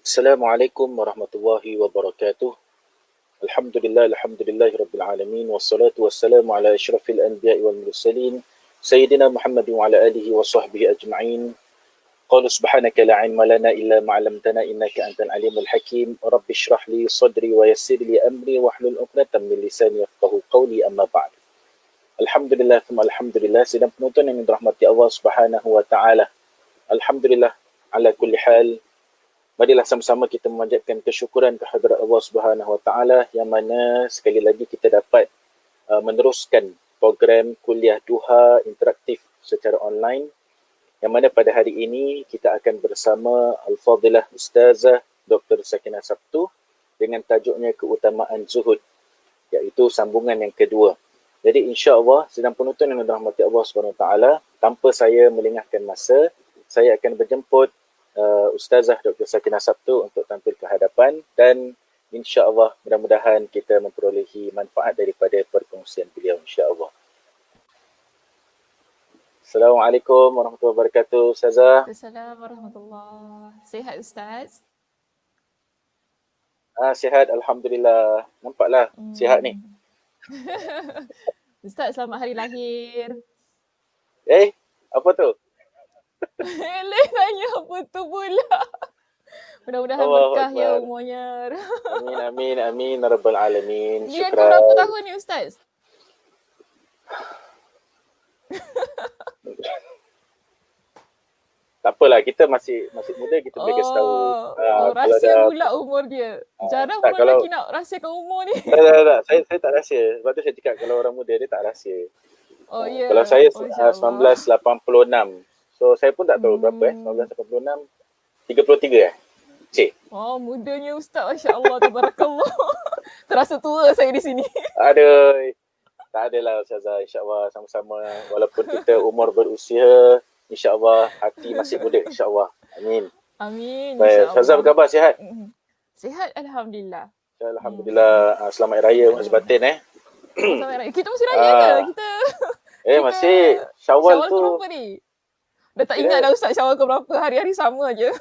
Assalamualaikum warahmatullahi wabarakatuh. Alhamdulillahi rabbil alamin wassalatu wassalamu ala asyrafil anbiya'i wal mursalin sayyidina Muhammadin wa ala alihi wa sahbihi ajma'in. Qalu subhanaka la ilma lana illa ma 'allamtana innaka antal alimul hakim. Rabbi shrah li sadri wa yassir li amri wahlul 'uqdatam min lisani yafqahu qawli amma ba'd. Alhamdulillah thumma alhamdulillah, sidang penonton yang dirahmati Allah Subhanahu wa taala. Alhamdulillah ala kulli hal. Marilah sama-sama kita memanjatkan kesyukuran kehadrat Allah Subhanahu Wa Taala yang mana sekali lagi kita dapat meneruskan program kuliah duha interaktif secara online, yang mana pada hari ini kita akan bersama Al-Fadilah Ustazah Dr. Sakinah Sabtu dengan tajuknya keutamaan zuhud, iaitu sambungan yang kedua. Jadi insya-Allah sidang penonton yang dirahmati Allah Subhanahu Wa Taala, tanpa saya melengahkan masa, saya akan berjemput Ustazah Dr. Sakinah Sabtu untuk tampil ke hadapan dan insya-Allah mudah-mudahan kita memperolehi manfaat daripada perkongsian beliau insya-Allah. Assalamualaikum warahmatullahi wabarakatuh Ustazah. Assalamualaikum warahmatullahi. Sihat Ustaz? Sihat alhamdulillah. Nampaklah sihat ni. Ustaz selamat hari lahir. Apa tu? Eleh tanya apa tu pula. Mudah-mudahan berkah ya umurnya. Amin rabbal alamin. Dia kau berapa tahun ni Ustaz? Tak apalah, kita masih muda, kita boleh kasi tahu. Rahsia pula umur dia. Jarang orang lelaki nak rahsiakan umur ni. Tak. Saya tak rahsia. Sebab tu saya cakap kalau orang muda dia tak rahsia. Oh ya. Kalau saya 1986. So saya pun tak tahu berapa 1986. 33 Cik. Oh, mudanya Ustaz, masya-Allah, tabarakallah. Terasa tua saya di sini. Aduh. Tak adalah Ustazah, insya-Allah sama-sama walaupun kita umur berusia, insya-Allah hati masih muda insya-Allah. Amin. Amin. Baik, Ustazah apa khabar, sihat? Sihat alhamdulillah. Alhamdulillah. Selamat Raya Mak Batin Selamat Raya. Kita masih raya ke? Kita masih Syawal tu. Berapa ni? Dah tak ingat dah Ustaz Syawal ke berapa. Hari-hari sama je.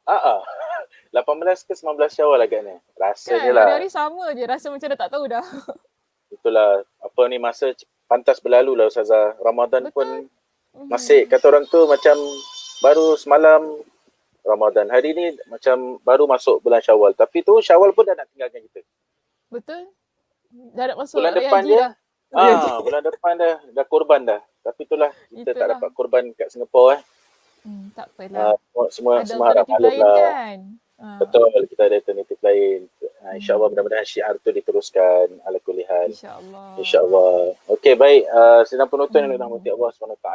18 ke 19 Syawal agaknya. Rasanya kan, lah. Hari-hari sama je. Rasa macam dah tak tahu dah. Itulah. Apa ni, masa pantas berlalu lah Ustazah. Ramadan Betul. pun masih kata orang tu macam baru semalam Ramadan. Hari ni macam baru masuk bulan Syawal. Tapi tu Syawal pun dah nak tinggalkan kita. Betul. Dah nak masuk bulan Raya depan Haji dah. Bulan depan dah korban dah. Tapi itulah kita tak dapat korban kat Singapura tak apalah. Semua harap maklum lah. Kan? Betul, kita ada alternatif lain. InsyaAllah mudah-mudahan syiar tu diteruskan ala kulli hal. InsyaAllah. Okey, baik. Sidang penonton yang dirahmati Allah SWT.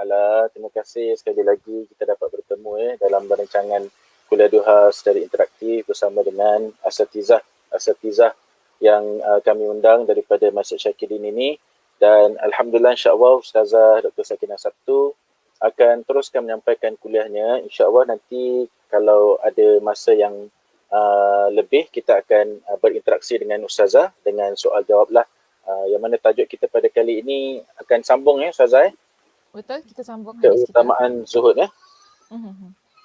Terima kasih sekali lagi kita dapat bertemu dalam rancangan kuliah duha secara interaktif bersama dengan asatizah yang kami undang daripada Masjid Syakirin ini. Dan alhamdulillah insya-Allah Ustazah Dr. Sakinah Sabtu akan teruskan menyampaikan kuliahnya. InsyaAllah nanti kalau ada masa yang lebih, kita akan berinteraksi dengan Ustazah dengan soal jawab lah. Yang mana tajuk kita pada kali ini akan sambung Ustazah. Betul, kita sambung hadis kita. Keutamaan zuhud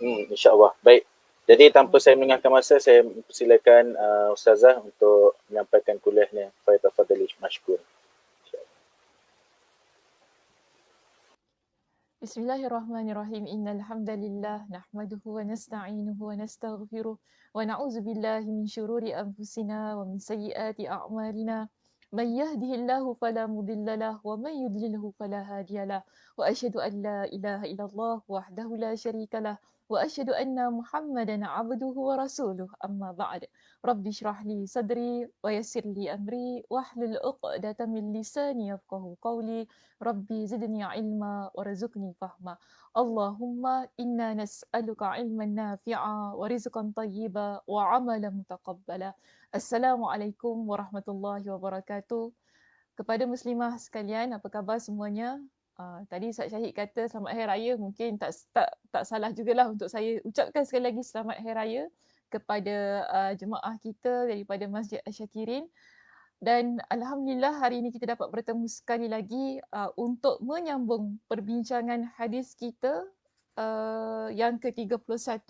InsyaAllah. Baik. Jadi tanpa saya melengahkan masa, saya persilakan Ustazah untuk menyampaikan kuliahnya. Falyatafadhali mashkur. Bismillahirrahmanirrahim. Innal hamdalillah nahmaduhu wa nasta'inuhu wa nastaghfiruh wa na'udzu billahi min syururi anfusina wa min sayyiati a'malina. Man yahdihillahu fala mudhillalah wa man yudlilhu fala hadiyalah. Wa asyhadu an la ilaha illallah wahdahu la syarikalah wa asyhadu anna Muhammadan 'abduhu wa rasuluh. Amma ba'd. Rabbi shrah li sadri wa yassir li amri wahlul 'uqdatam min lisani yafqahu qawli. Rabbi zidni ilma warzuqni fahma. Allahumma inna nas'aluka ilman nafi'a wa rizqan tayyiba wa amalan mutaqabbala. Assalamualaikum warahmatullahi wabarakatuh. Kepada muslimah sekalian, apa khabar semuanya? Tadi Ustaz Syahid kata selamat hari raya, mungkin tak salah jugalah untuk saya ucapkan sekali lagi selamat hari raya kepada jemaah kita daripada Masjid Asy-Syakirin. Dan alhamdulillah hari ini kita dapat bertemu sekali lagi untuk menyambung perbincangan hadis kita yang ke-31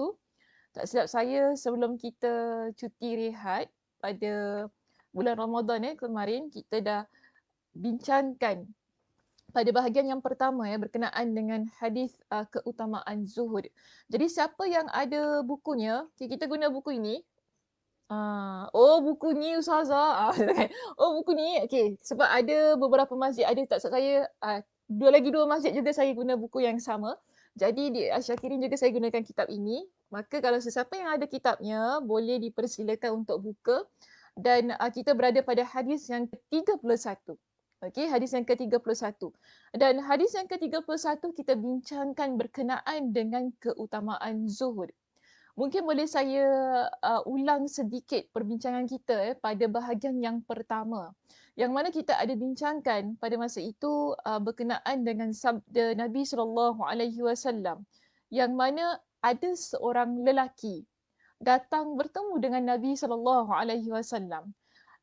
Tak silap saya sebelum kita cuti rehat pada bulan Ramadan kemarin, kita dah bincangkan pada bahagian yang pertama berkenaan dengan hadis keutamaan zuhud. Jadi siapa yang ada bukunya, kita guna buku ini. Oh buku ni Ustazah. Oh buku ni. Okey, sebab ada beberapa masjid ada, tak silap saya dua masjid juga saya guna buku yang sama. Jadi di Asyakirin juga saya gunakan kitab ini. Maka kalau sesiapa yang ada kitabnya boleh dipersilakan untuk buka, dan kita berada pada hadis yang ke-31. Okey, hadis yang ke-31. Dan hadis yang ke-31 kita bincangkan berkenaan dengan keutamaan zuhud. Mungkin boleh saya ulang sedikit perbincangan kita pada bahagian yang pertama. Yang mana kita ada bincangkan pada masa itu berkenaan dengan sabda Nabi SAW, yang mana ada seorang lelaki datang bertemu dengan Nabi SAW.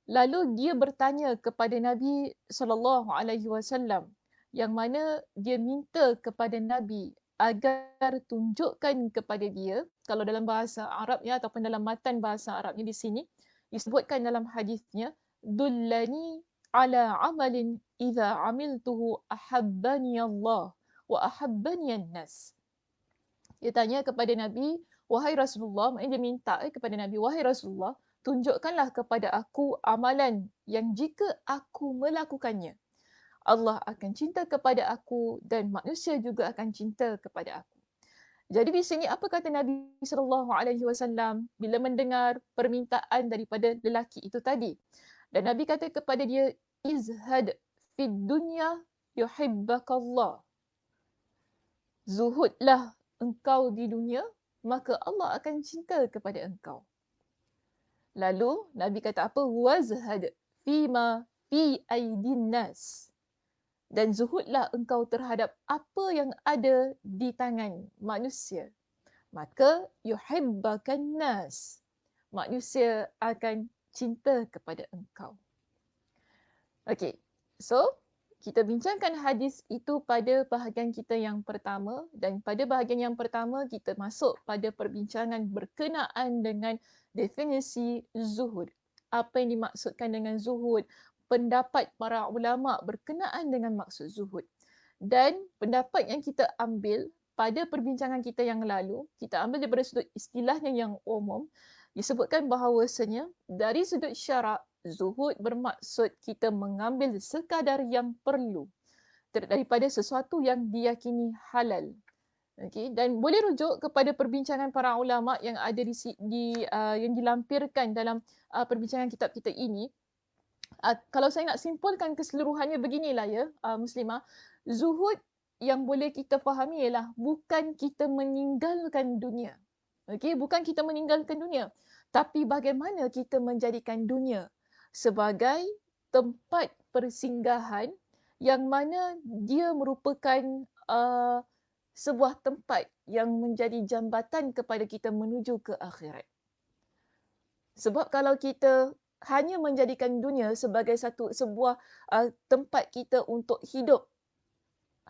Lalu dia bertanya kepada Nabi SAW, yang mana dia minta kepada Nabi agar tunjukkan kepada dia, kalau dalam bahasa Arabnya ataupun dalam matan bahasa Arabnya di sini disebutkan dalam hadisnya, dullani ala amalin idza amiltuhu ahabbani Allah wa ahabbani an-nas. Dia tanya kepada Nabi, wahai Rasulullah, maknanya dia minta kepada Nabi, wahai Rasulullah, tunjukkanlah kepada aku amalan yang jika aku melakukannya, Allah akan cinta kepada aku dan manusia juga akan cinta kepada aku. Jadi di sini apa kata Nabi SAW bila mendengar permintaan daripada lelaki itu tadi? Dan Nabi kata kepada dia, izhad fid dunya yuhibbakallah. Zuhudlah engkau di dunia, maka Allah akan cinta kepada engkau. Lalu Nabi kata apa? Wazhad fima fi aidin nas. Dan zuhudlah engkau terhadap apa yang ada di tangan manusia. Maka yuhibbakan nas. Manusia akan cinta kepada engkau. Okey. So, kita bincangkan hadis itu pada bahagian kita yang pertama, dan pada bahagian yang pertama kita masuk pada perbincangan berkenaan dengan definisi zuhud. Apa yang dimaksudkan dengan zuhud? Pendapat para ulama berkenaan dengan maksud zuhud. Dan pendapat yang kita ambil pada perbincangan kita yang lalu, kita ambil daripada sudut istilahnya yang umum, disebutkan bahawasanya dari sudut syarak, zuhud bermaksud kita mengambil sekadar yang perlu daripada sesuatu yang diyakini halal. Okay. Dan boleh rujuk kepada perbincangan para ulama yang ada yang dilampirkan dalam perbincangan kitab kita ini. Kalau saya nak simpulkan keseluruhannya beginilah Muslimah, zuhud yang boleh kita fahami ialah bukan kita meninggalkan dunia. Okey, bukan kita meninggalkan dunia, tapi bagaimana kita menjadikan dunia sebagai tempat persinggahan yang mana dia merupakan sebuah tempat yang menjadi jambatan kepada kita menuju ke akhirat. Sebab kalau kita hanya menjadikan dunia sebagai sebuah tempat kita untuk hidup,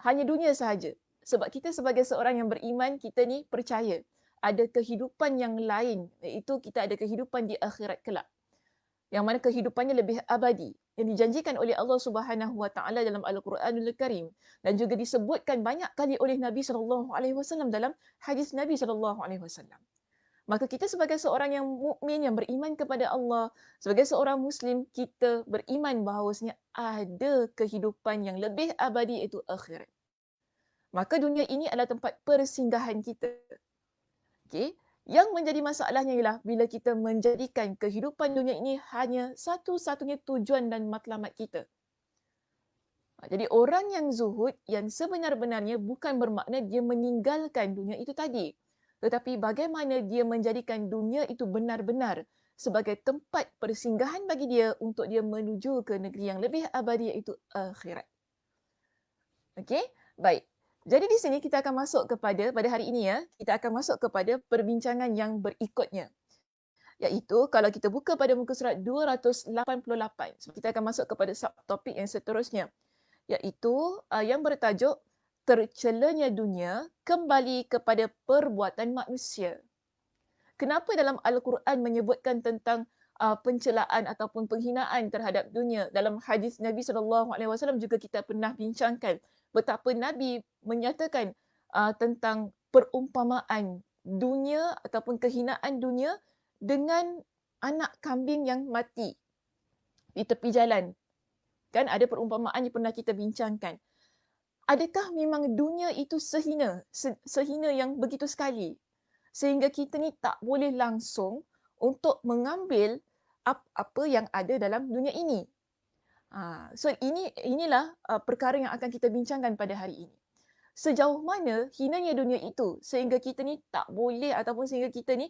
hanya dunia sahaja. Sebab kita sebagai seorang yang beriman, kita ni percaya ada kehidupan yang lain, iaitu kita ada kehidupan di akhirat kelak, yang mana kehidupannya lebih abadi, yang dijanjikan oleh Allah Subhanahu Wa Taala dalam Al-Quranul Karim, dan juga disebutkan banyak kali oleh Nabi SAW dalam hadis Nabi SAW. Maka kita sebagai seorang yang mukmin, yang beriman kepada Allah, sebagai seorang Muslim, kita beriman bahawasanya ada kehidupan yang lebih abadi, iaitu akhirat. Maka dunia ini adalah tempat persinggahan kita. Okay? Yang menjadi masalahnya ialah bila kita menjadikan kehidupan dunia ini hanya satu-satunya tujuan dan matlamat kita. Jadi orang yang zuhud, yang sebenar-benarnya bukan bermakna dia meninggalkan dunia itu tadi. Tetapi bagaimana dia menjadikan dunia itu benar-benar sebagai tempat persinggahan bagi dia untuk dia menuju ke negeri yang lebih abadi, iaitu akhirat. Okey? Baik. Jadi di sini kita akan masuk kepada, pada hari ini kita akan masuk kepada perbincangan yang berikutnya. Iaitu kalau kita buka pada muka surat 288, kita akan masuk kepada subtopik yang seterusnya. Iaitu yang bertajuk tercelanya dunia kembali kepada perbuatan manusia. Kenapa dalam Al-Quran menyebutkan tentang pencelaan ataupun penghinaan terhadap dunia? Dalam hadis Nabi SAW juga kita pernah bincangkan betapa Nabi menyatakan tentang perumpamaan dunia ataupun kehinaan dunia dengan anak kambing yang mati di tepi jalan. Kan ada perumpamaan yang pernah kita bincangkan. Adakah memang dunia itu sehina yang begitu sekali sehingga kita ni tak boleh langsung untuk mengambil apa yang ada dalam dunia ini? So inilah perkara yang akan kita bincangkan pada hari ini. Sejauh mana hinanya dunia itu sehingga kita ni tak boleh ataupun sehingga kita ni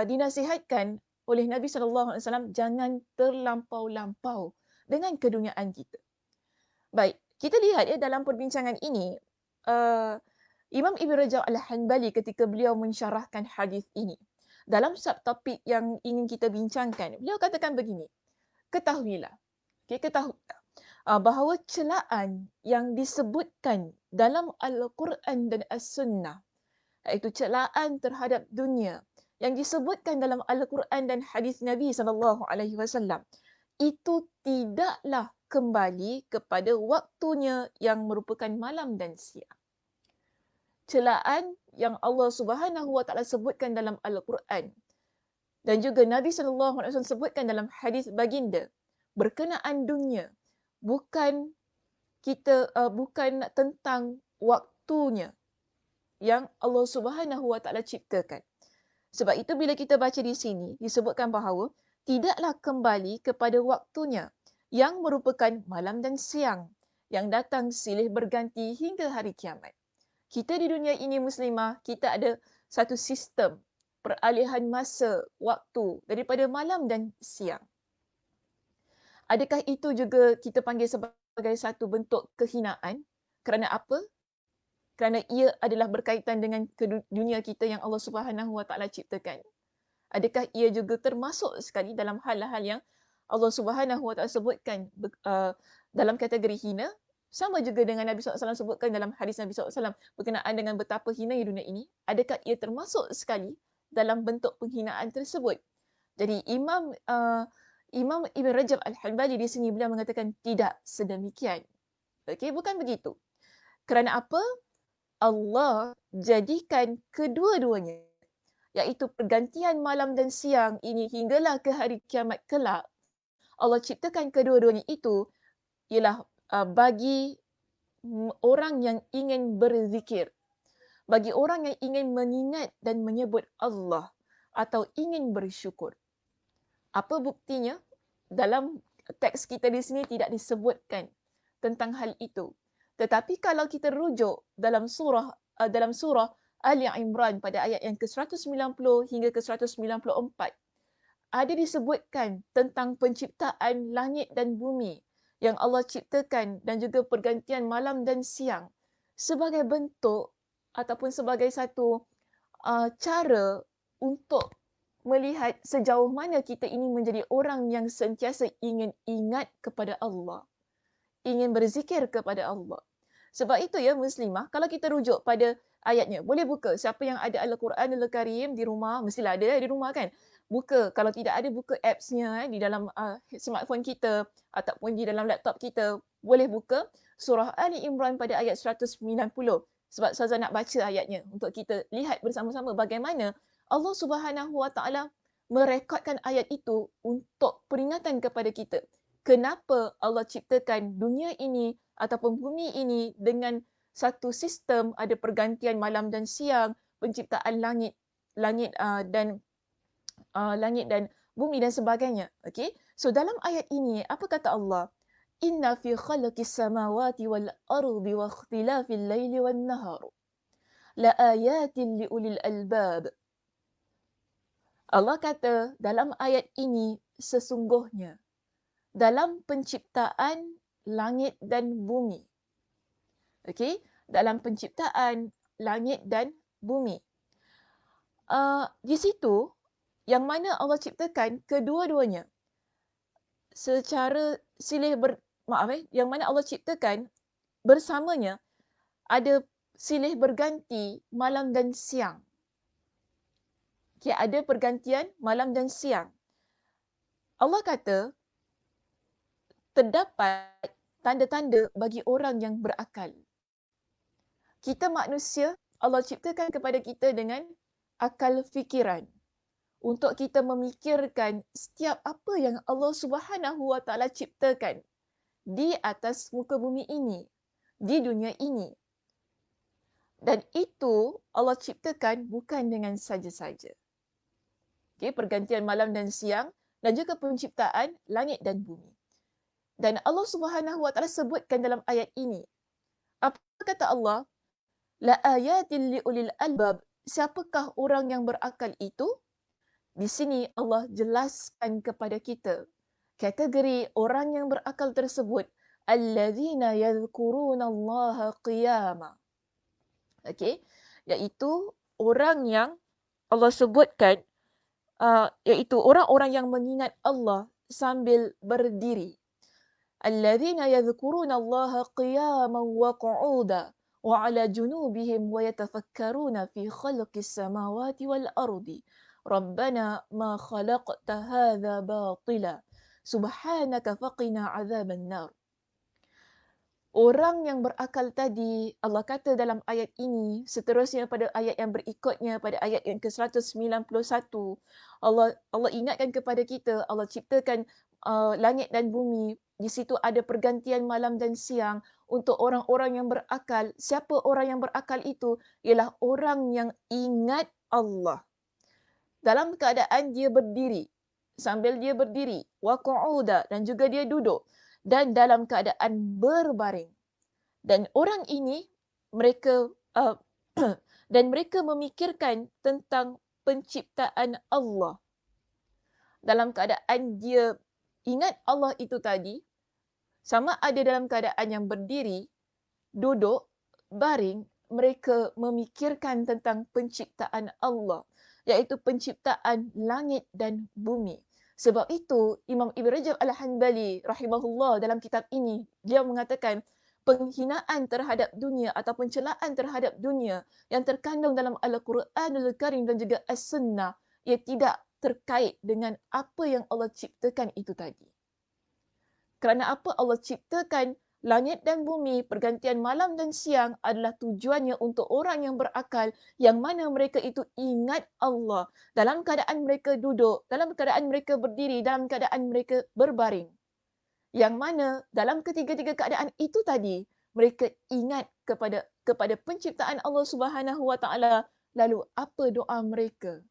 dinasihatkan oleh Nabi SAW jangan terlampau-lampau dengan keduniaan kita. Baik, kita lihat ya dalam perbincangan ini Imam Ibn Rajab Al-Hanbali ketika beliau mensyarahkan hadis ini dalam subtopik yang ingin kita bincangkan, beliau katakan begini, ketahuilah bahawa celaan yang disebutkan dalam Al-Quran dan As-Sunnah, iaitu celaan terhadap dunia yang disebutkan dalam Al-Quran dan hadis Nabi SAW, itu tidaklah kembali kepada waktunya yang merupakan malam dan siang. Celaan yang Allah Subhanahu Wa Taala sebutkan dalam Al-Quran dan juga Nabi SAW sebutkan dalam hadis baginda berkenaan dunia bukan tentang waktunya yang Allah Subhanahu Wa Taala ciptakan. Sebab itu bila kita baca di sini disebutkan bahawa tidaklah kembali kepada waktunya yang merupakan malam dan siang yang datang silih berganti hingga hari kiamat. Kita di dunia ini muslimah, kita ada satu sistem peralihan masa waktu daripada malam dan siang. Adakah itu juga kita panggil sebagai satu bentuk kehinaan? Kerana apa? Kerana ia adalah berkaitan dengan dunia kita yang Allah Subhanahu Wa Taala ciptakan. Adakah ia juga termasuk sekali dalam hal-hal yang Allah Subhanahu Wa Taala sebutkan dalam kategori hina? Sama juga dengan Nabi SAW sebutkan dalam hadis Nabi SAW berkenaan dengan betapa hinanya dunia ini. Adakah ia termasuk sekali dalam bentuk penghinaan tersebut? Jadi Imam Ibn Rajab Al-Hanbali di sini beliau mengatakan tidak sedemikian. Okey, bukan begitu. Kerana apa? Allah jadikan kedua-duanya, iaitu pergantian malam dan siang ini hinggalah ke hari kiamat kelak. Allah ciptakan kedua-duanya itu ialah bagi orang yang ingin berzikir, bagi orang yang ingin mengingat dan menyebut Allah atau ingin bersyukur. Apa buktinya? Dalam teks kita di sini tidak disebutkan tentang hal itu. Tetapi kalau kita rujuk dalam surah Ali Imran pada ayat yang ke-190 hingga ke-194, ada disebutkan tentang penciptaan langit dan bumi yang Allah ciptakan dan juga pergantian malam dan siang sebagai bentuk ataupun sebagai satu cara untuk melihat sejauh mana kita ini menjadi orang yang sentiasa ingin ingat kepada Allah, ingin berzikir kepada Allah. Sebab itu ya muslimah, kalau kita rujuk pada ayatnya, boleh buka siapa yang ada Al-Quran Al-Karim di rumah, mestilah ada di rumah kan. Buka, kalau tidak ada buka apps-nya di dalam smartphone kita ataupun di dalam laptop kita, boleh buka surah Ali Imran pada ayat 190. Sebab Ustazah nak baca ayatnya untuk kita lihat bersama-sama bagaimana Allah Subhanahu Wa Taala merekodkan ayat itu untuk peringatan kepada kita. Kenapa Allah ciptakan dunia ini ataupun bumi ini dengan satu sistem ada pergantian malam dan siang, penciptaan langit dan bumi dan sebagainya. Okey. So dalam ayat ini apa kata Allah? Inna fi khalaqis samawati wal ardi wa ikhtilafil laili wan nahar la ayatin li ulil albab. Allah kata dalam ayat ini sesungguhnya dalam penciptaan langit dan bumi. Okey, dalam penciptaan langit dan bumi. Di situ yang mana Allah ciptakan kedua-duanya secara yang mana Allah ciptakan bersamanya ada silih berganti malam dan siang. Okay, ada pergantian malam dan siang. Allah kata, terdapat tanda-tanda bagi orang yang berakal. Kita manusia, Allah ciptakan kepada kita dengan akal fikiran. Untuk kita memikirkan setiap apa yang Allah Subhanahu Wa Taala ciptakan di atas muka bumi ini, di dunia ini. Dan itu Allah ciptakan bukan dengan saja-saja. Okay, pergantian malam dan siang dan juga penciptaan langit dan bumi. Dan Allah Subhanahu Wa Taala sebutkan dalam ayat ini. Apa kata Allah? La ayatin liulil albab. Siapakah orang yang berakal itu? Di sini Allah jelaskan kepada kita kategori orang yang berakal tersebut, allazina yadhkurunallaha qiyama. Okey, iaitu orang yang Allah sebutkan iaitu orang-orang yang mengingat Allah sambil berdiri. Allazina yadhkurunallaha qiyaman wa qu'udan wa 'ala junubihim wa yatafakkaruna fi khalqis samawati wal ardi. Rabbana ma khalaqta hadza batila. Subhanaka faqina 'adzaban nar. Orang yang berakal tadi, Allah kata dalam ayat ini, seterusnya pada ayat yang berikutnya, pada ayat yang ke-191, Allah ingatkan kepada kita, Allah ciptakan langit dan bumi, di situ ada pergantian malam dan siang untuk orang-orang yang berakal. Siapa orang yang berakal itu? Ialah orang yang ingat Allah. Dalam keadaan dia berdiri, sambil dia berdiri, wa qu'uda, dan juga dia duduk, dan dalam keadaan berbaring. Dan orang ini mereka dan mereka memikirkan tentang penciptaan Allah. Dalam keadaan dia ingat Allah itu tadi, sama ada dalam keadaan yang berdiri, duduk, baring, mereka memikirkan tentang penciptaan Allah, iaitu penciptaan langit dan bumi. Sebab itu Imam Ibn Rajab Al-Hanbali rahimahullah dalam kitab ini, dia mengatakan penghinaan terhadap dunia atau pencelaan terhadap dunia yang terkandung dalam Al-Quranul Karim dan juga As-Sunnah, ia tidak terkait dengan apa yang Allah ciptakan itu tadi. Kerana apa Allah ciptakan langit dan bumi, pergantian malam dan siang adalah tujuannya untuk orang yang berakal, yang mana mereka itu ingat Allah dalam keadaan mereka duduk, dalam keadaan mereka berdiri, dalam keadaan mereka berbaring. Yang mana dalam ketiga-tiga keadaan itu tadi, mereka ingat kepada penciptaan Allah Subhanahu Wa Taala. Lalu apa doa mereka?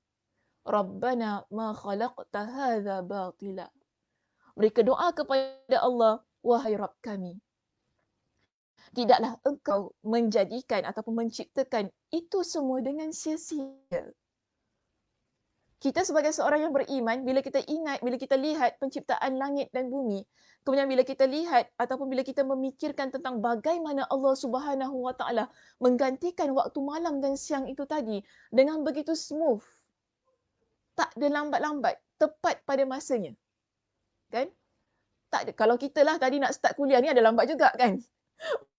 Rabbana ma khalaqta hadza batila. Mereka doa kepada Allah, wahai Rabb kami, tidaklah engkau menjadikan ataupun menciptakan itu semua dengan sia-sia. Kita sebagai seorang yang beriman, bila kita ingat, bila kita lihat penciptaan langit dan bumi, kemudian bila kita lihat ataupun bila kita memikirkan tentang bagaimana Allah Subhanahu Wa Taala menggantikan waktu malam dan siang itu tadi dengan begitu smooth, tak ada lambat-lambat, tepat pada masanya. Kan? Tak ada. Kalau kita lah tadi nak start kuliah ni ada lambat juga kan?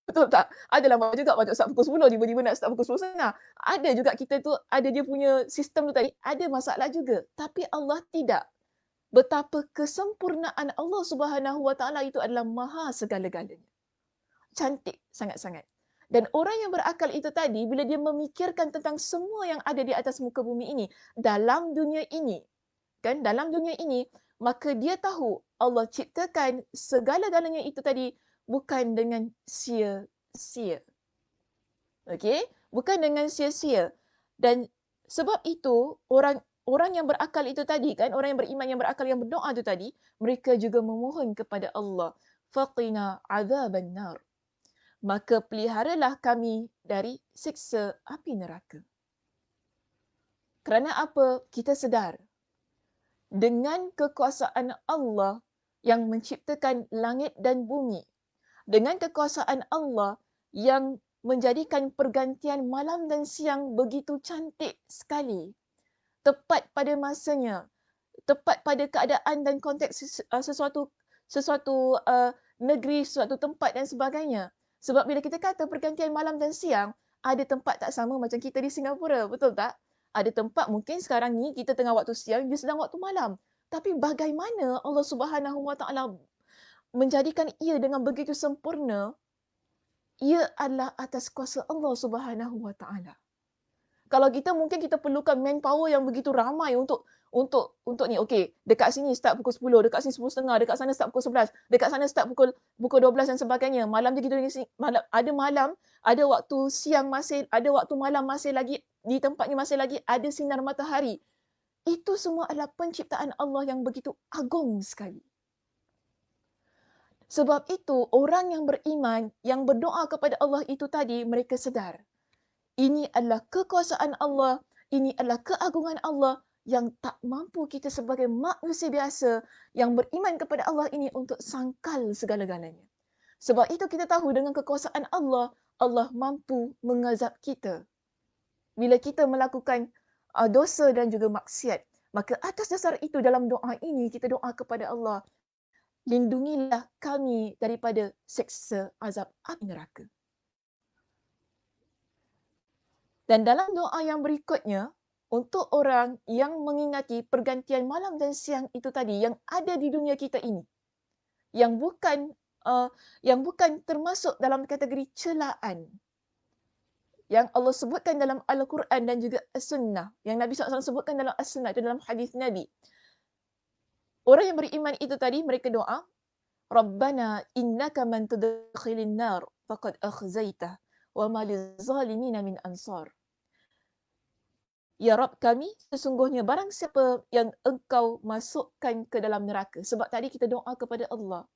Betul tak? Ada lambat juga macam start pukul 10, tiba-tiba nak start pukul 10.30. Ada juga kita tu, ada dia punya sistem tu tadi, ada masalah juga. Tapi Allah tidak. Betapa kesempurnaan Allah Subhanahu Wa Taala itu adalah maha segala-galanya. Cantik sangat-sangat. Dan orang yang berakal itu tadi, bila dia memikirkan tentang semua yang ada di atas muka bumi ini, dalam dunia ini, kan? Dalam dunia ini, maka dia tahu Allah ciptakan segala-galanya itu tadi bukan dengan sia-sia. Okey? Bukan dengan sia-sia. Dan sebab itu, orang yang berakal itu tadi kan, orang yang beriman yang berakal yang berdoa itu tadi, mereka juga memohon kepada Allah, faqina azaban nar. Maka peliharalah kami dari siksa api neraka. Kerana apa? Kita sedar dengan kekuasaan Allah yang menciptakan langit dan bumi, dengan kekuasaan Allah yang menjadikan pergantian malam dan siang begitu cantik sekali, tepat pada masanya, tepat pada keadaan dan konteks sesuatu negeri, suatu tempat dan sebagainya. Sebab bila kita kata pergantian malam dan siang, ada tempat tak sama macam kita di Singapura, betul tak? Ada tempat mungkin sekarang ni kita tengah waktu siang, dia sedang waktu malam. Tapi bagaimana Allah Subhanahu Wa Taala menjadikan ia dengan begitu sempurna? Ia adalah atas kuasa Allah Subhanahu Wa Taala. Kalau kita mungkin kita perlukan manpower yang begitu ramai untuk ni. Okey, dekat sini start pukul 10, dekat sini 10.30, dekat sana start pukul 11, dekat sana start pukul 12 dan sebagainya. Malam je kita di sini, malam, ada waktu siang masih, ada waktu malam masih lagi di tempatnya masih lagi ada sinar matahari. Itu semua adalah penciptaan Allah yang begitu agung sekali. Sebab itu, orang yang beriman, yang berdoa kepada Allah itu tadi, mereka sedar. Ini adalah kekuasaan Allah, ini adalah keagungan Allah yang tak mampu kita sebagai manusia biasa yang beriman kepada Allah ini untuk sangkal segala-galanya. Sebab itu kita tahu dengan kekuasaan Allah, Allah mampu mengazab kita. Bila kita melakukan dosa dan juga maksiat, maka atas dasar itu dalam doa ini kita doa kepada Allah, lindungilah kami daripada seksa azab api neraka. Dan dalam doa yang berikutnya, untuk orang yang mengingati pergantian malam dan siang itu tadi, yang ada di dunia kita ini, yang bukan termasuk dalam kategori celaan, yang Allah sebutkan dalam Al-Quran dan juga As-Sunnah, yang Nabi SAW sebutkan dalam As-Sunnah, itu dalam hadis Nabi. Orang yang beriman itu tadi, mereka doa, Rabbana innaka man tudkhilin nar faqad akhzaitah wa ma lizalimina min ansar. Ya Rabb kami, sesungguhnya barang siapa yang engkau masukkan ke dalam neraka. Sebab tadi kita doa kepada Allah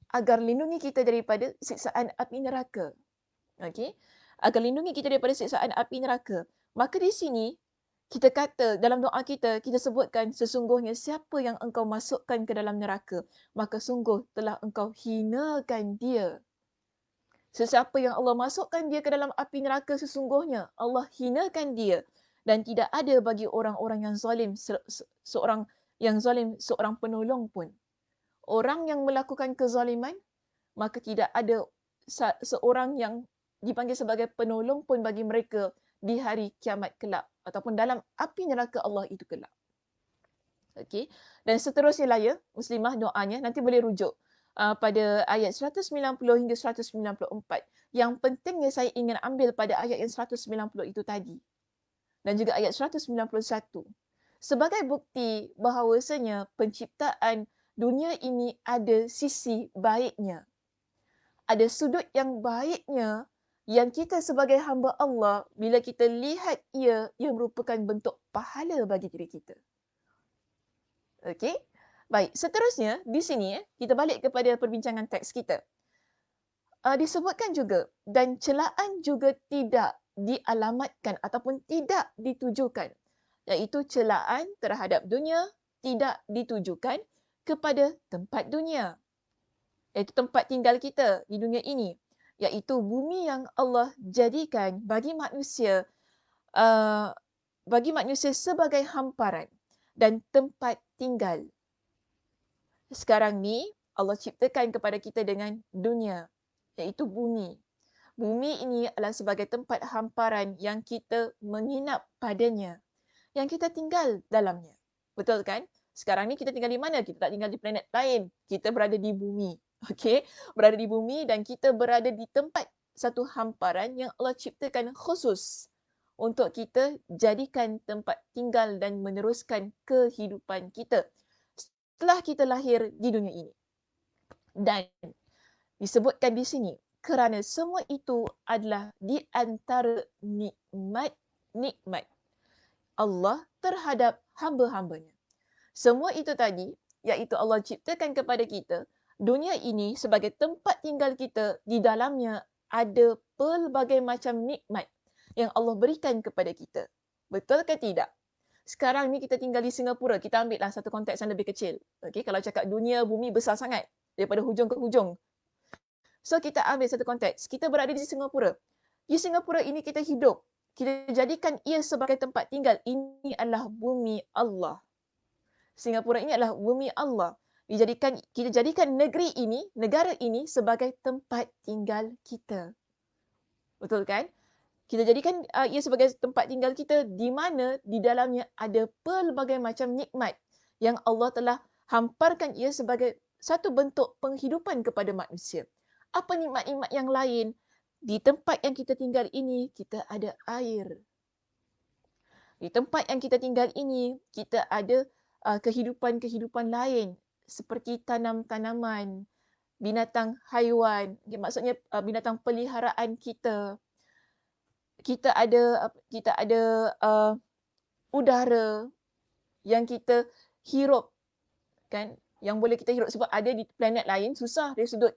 agar lindungi kita daripada siksaan api neraka. Okey? Agar lindungi kita daripada siksaan api neraka. Maka di sini, kita kata, dalam doa kita, kita sebutkan sesungguhnya siapa yang engkau masukkan ke dalam neraka, maka sungguh telah engkau hinakan dia. Sesiapa yang Allah masukkan dia ke dalam api neraka, sesungguhnya Allah hinakan dia. Dan tidak ada bagi orang-orang yang zalim seorang penolong pun. Orang yang melakukan kezaliman, maka tidak ada seorang yang dipanggil sebagai penolong pun bagi mereka di hari kiamat kelak ataupun dalam api neraka Allah itu kelak. Okey. Dan seterusnya lah ya, muslimah doanya nanti boleh rujuk pada ayat 190 hingga 194. Yang pentingnya saya ingin ambil pada ayat yang 190 itu tadi. Dan juga ayat 191. Sebagai bukti bahawasanya penciptaan dunia ini ada sisi baiknya. Ada sudut yang baiknya yang kita sebagai hamba Allah, bila kita lihat ia merupakan bentuk pahala bagi diri kita. Okey? Baik, seterusnya di sini kita balik kepada perbincangan teks kita. Disebutkan juga, dan celaan juga tidak dialamatkan ataupun tidak ditujukan, iaitu celaan terhadap dunia tidak ditujukan kepada tempat dunia, iaitu tempat tinggal kita di dunia ini, iaitu bumi yang Allah jadikan bagi manusia sebagai hamparan dan tempat tinggal. Sekarang ni Allah ciptakan kepada kita dengan dunia, iaitu bumi. Bumi ini adalah sebagai tempat hamparan yang kita menginap padanya, yang kita tinggal dalamnya. Betul kan? Sekarang ni kita tinggal di mana? Kita tak tinggal di planet lain. Kita berada di bumi. Okey? Berada di bumi dan kita berada di tempat satu hamparan yang Allah ciptakan khusus untuk kita jadikan tempat tinggal dan meneruskan kehidupan kita setelah kita lahir di dunia ini. Dan disebutkan di sini, kerana semua itu adalah di antara nikmat Allah terhadap hamba-hambanya. Semua itu tadi, iaitu Allah ciptakan kepada kita, dunia ini sebagai tempat tinggal kita, di dalamnya ada pelbagai macam nikmat yang Allah berikan kepada kita. Betul ke tidak? Sekarang ni kita tinggal di Singapura, kita ambillah satu konteks yang lebih kecil. Okay? Kalau cakap dunia, bumi besar sangat, daripada hujung ke hujung. So, kita ambil satu konteks. Kita berada di Singapura. Di Singapura ini kita hidup. Kita jadikan ia sebagai tempat tinggal. Ini adalah bumi Allah. Singapura ini adalah bumi Allah. Kita jadikan negeri ini, negara ini sebagai tempat tinggal kita. Betul kan? Kita jadikan ia sebagai tempat tinggal kita di mana di dalamnya ada pelbagai macam nikmat yang Allah telah hamparkan ia sebagai satu bentuk penghidupan kepada manusia. Apa nikmat-nikmat yang lain? Di tempat yang kita tinggal ini, kita ada air. Di tempat yang kita tinggal ini, kita ada kehidupan-kehidupan lain seperti tanam-tanaman, binatang haiwan, maksudnya binatang peliharaan kita. Kita ada udara yang kita hirup, kan, yang boleh kita hirup sebab ada di planet lain susah dari sudut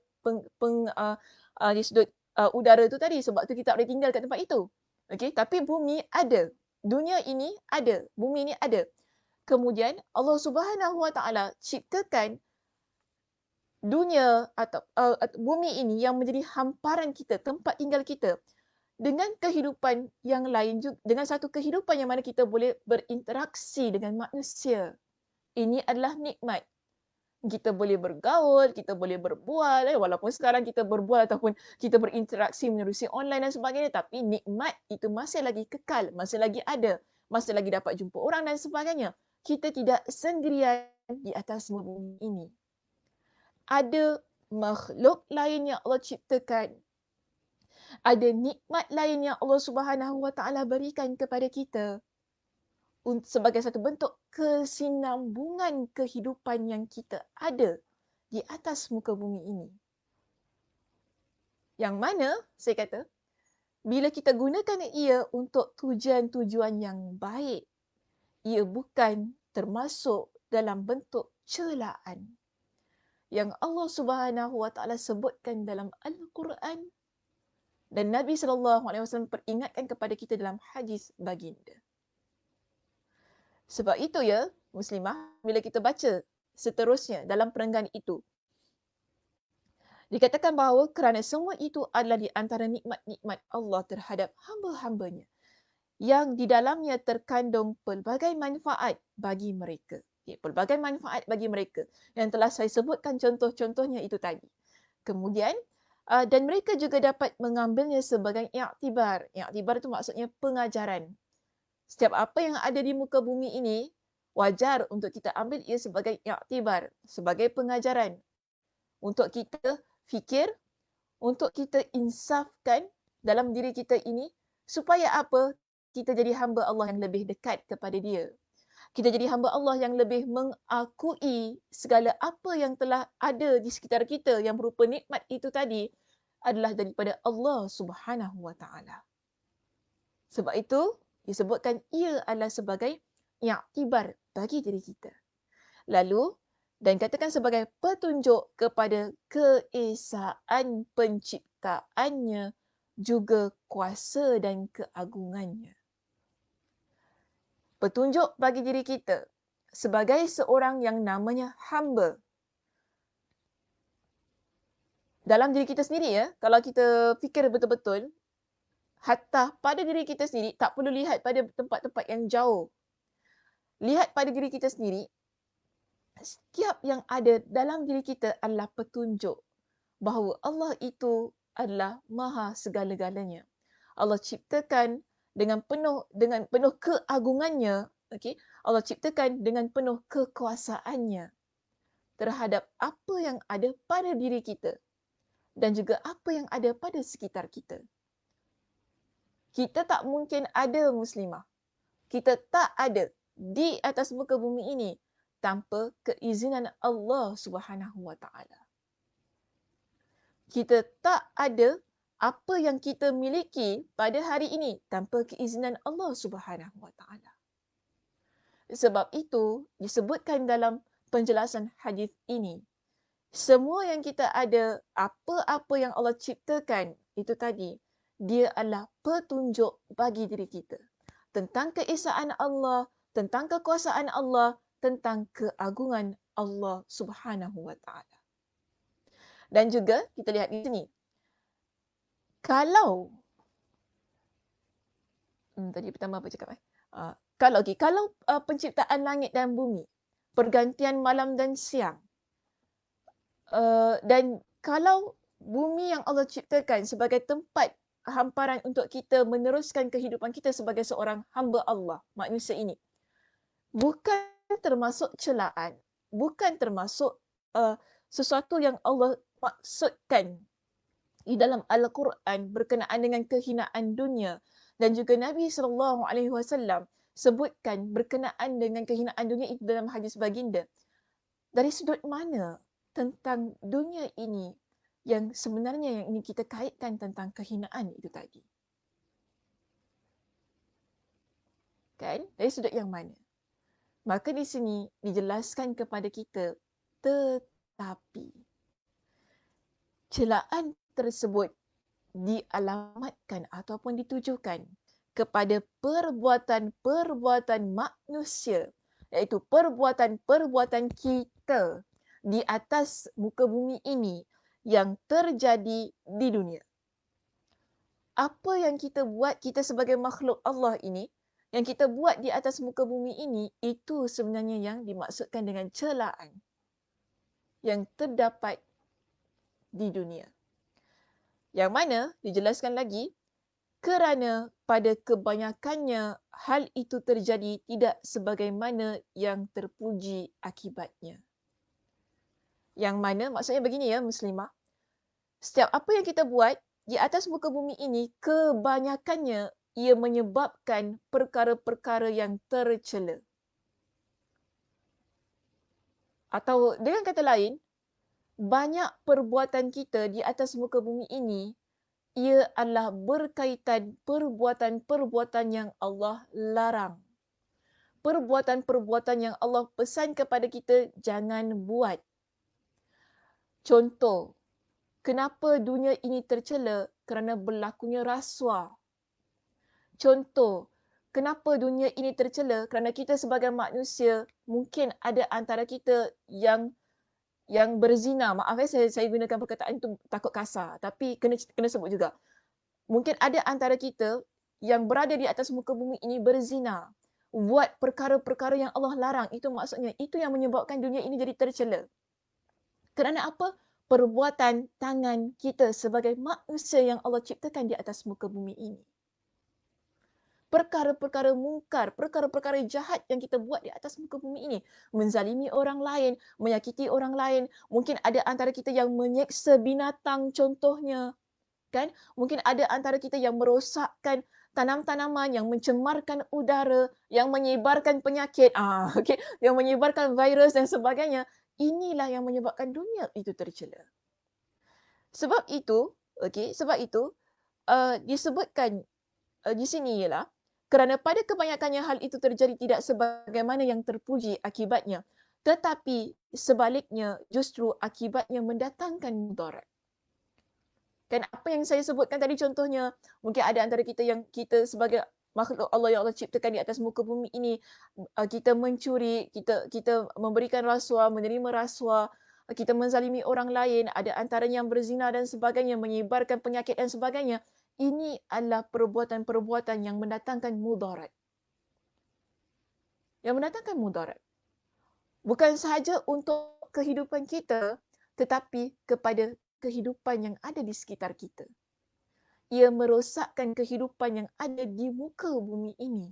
dari sudut udara tu tadi, sebab tu kita tak boleh tinggal kat tempat itu. Okey, tapi bumi ada. Dunia ini ada, bumi ini ada. Kemudian Allah Subhanahu Wa Taala ciptakan dunia atau bumi ini yang menjadi hamparan kita, tempat tinggal kita, dengan kehidupan yang lain juga, dengan satu kehidupan yang mana kita boleh berinteraksi dengan manusia. Ini adalah nikmat. Kita boleh bergaul, kita boleh berbual, walaupun sekarang kita berbual ataupun kita berinteraksi menerusi online dan sebagainya, tapi nikmat itu masih lagi kekal, masih lagi ada, masih lagi dapat jumpa orang dan sebagainya. Kita tidak sendirian di atas bumi ini. Ada makhluk lain yang Allah ciptakan. Ada nikmat lain yang Allah Subhanahu Wa Taala berikan kepada kita sebagai satu bentuk kesinambungan kehidupan yang kita ada di atas muka bumi ini. Yang mana, saya kata, bila kita gunakan ia untuk tujuan-tujuan yang baik, ia bukan termasuk dalam bentuk celaan yang Allah Subhanahu Wa Taala sebutkan dalam Al-Quran dan Nabi SAW peringatkan kepada kita dalam hadis baginda. Sebab itu ya, Muslimah, bila kita baca seterusnya dalam perenggan itu, dikatakan bahawa kerana semua itu adalah di antara nikmat-nikmat Allah terhadap hamba-hambanya yang di dalamnya terkandung pelbagai manfaat bagi mereka. Pelbagai manfaat bagi mereka yang telah saya sebutkan contoh-contohnya itu tadi. Kemudian, dan mereka juga dapat mengambilnya sebagai i'tibar. I'tibar itu maksudnya pengajaran. Setiap apa yang ada di muka bumi ini, wajar untuk kita ambil ia sebagai i'tibar, sebagai pengajaran. Untuk kita fikir, untuk kita insafkan dalam diri kita ini, supaya apa? Kita jadi hamba Allah yang lebih dekat kepada dia. Kita jadi hamba Allah yang lebih mengakui segala apa yang telah ada di sekitar kita yang berupa nikmat itu tadi adalah daripada Allah Subhanahu Wa Taala. Sebab itu, disebutkan ia adalah sebagai i'tibar bagi diri kita. Lalu, dan katakan sebagai petunjuk kepada keesaan penciptaannya, juga kuasa dan keagungannya. Petunjuk bagi diri kita sebagai seorang yang namanya hamba. Dalam diri kita sendiri ya, kalau kita fikir betul-betul, hatta pada diri kita sendiri, tak perlu lihat pada tempat-tempat yang jauh. Lihat pada diri kita sendiri, setiap yang ada dalam diri kita adalah petunjuk bahawa Allah itu adalah maha segala-galanya. Allah ciptakan dengan penuh keagungannya, okey? Allah ciptakan dengan penuh kekuasaannya terhadap apa yang ada pada diri kita dan juga apa yang ada pada sekitar kita. Kita tak mungkin ada Muslimah. Kita tak ada di atas muka bumi ini tanpa keizinan Allah Subhanahu Wa Taala. Kita tak ada apa yang kita miliki pada hari ini tanpa keizinan Allah Subhanahu Wa Taala. Sebab itu disebutkan dalam penjelasan hadis ini, semua yang kita ada, apa-apa yang Allah ciptakan itu tadi, dia adalah petunjuk bagi diri kita tentang keesaan Allah, tentang kekuasaan Allah, tentang keagungan Allah Subhanahu Wa Taala. Dan juga kita lihat di sini, kalau tadi pertama apa cakap kalau penciptaan langit dan bumi, pergantian malam dan siang, dan kalau bumi yang Allah ciptakan sebagai tempat hamparan untuk kita meneruskan kehidupan kita sebagai seorang hamba Allah, manusia ini. Bukan termasuk celaan, bukan termasuk sesuatu yang Allah maksudkan di dalam Al-Quran berkenaan dengan kehinaan dunia, dan juga Nabi SAW sebutkan berkenaan dengan kehinaan dunia itu dalam hadis baginda. Dari sudut mana tentang dunia ini yang sebenarnya yang ingin kita kaitkan tentang kehinaan itu tadi? Kan? Dari sudut yang mana? Maka di sini dijelaskan kepada kita, tetapi celaan tersebut dialamatkan ataupun ditujukan kepada perbuatan-perbuatan manusia, iaitu perbuatan-perbuatan kita di atas muka bumi ini yang terjadi di dunia. Apa yang kita buat, kita sebagai makhluk Allah ini, yang kita buat di atas muka bumi ini, itu sebenarnya yang dimaksudkan dengan celaan yang terdapat di dunia. Yang mana dijelaskan lagi, kerana pada kebanyakannya hal itu terjadi tidak sebagaimana yang terpuji akibatnya. Yang mana maksudnya begini ya muslimah, setiap apa yang kita buat di atas muka bumi ini, kebanyakannya ia menyebabkan perkara-perkara yang tercela. Atau dengan kata lain, banyak perbuatan kita di atas muka bumi ini, ia adalah berkaitan perbuatan-perbuatan yang Allah larang. Perbuatan-perbuatan yang Allah pesan kepada kita jangan buat. Contoh, kenapa dunia ini tercela? Kerana berlakunya rasuah. Contoh, kenapa dunia ini tercela? Kerana kita sebagai manusia, mungkin ada antara kita yang berzina. Maaf saya gunakan perkataan itu takut kasar, tapi kena sebut juga. Mungkin ada antara kita yang berada di atas muka bumi ini berzina, buat perkara-perkara yang Allah larang. Itu maksudnya, itu yang menyebabkan dunia ini jadi tercela. Kerana apa? Perbuatan tangan kita sebagai manusia yang Allah ciptakan di atas muka bumi ini. Perkara-perkara mungkar, perkara-perkara jahat yang kita buat di atas muka bumi ini. Menzalimi orang lain, menyakiti orang lain. Mungkin ada antara kita yang menyeksa binatang contohnya. Kan? Mungkin ada antara kita yang merosakkan tanam-tanaman, yang mencemarkan udara, yang menyebarkan penyakit, yang menyebarkan virus dan sebagainya. Inilah yang menyebabkan dunia itu tercela. Sebab itu, disebutkan di sini ialah kerana pada kebanyakannya hal itu terjadi tidak sebagaimana yang terpuji akibatnya, tetapi sebaliknya justru akibatnya mendatangkan mudarat. Kan apa yang saya sebutkan tadi contohnya, mungkin ada antara kita yang kita sebagai makhluk Allah yang Allah ciptakan di atas muka bumi ini, kita mencuri, kita memberikan rasuah, menerima rasuah, kita menzalimi orang lain, ada antaranya yang berzina dan sebagainya, menyebarkan penyakit dan sebagainya. Ini adalah perbuatan-perbuatan yang mendatangkan mudarat. Yang mendatangkan mudarat. Bukan sahaja untuk kehidupan kita, tetapi kepada kehidupan yang ada di sekitar kita. Ia merosakkan kehidupan yang ada di muka bumi ini.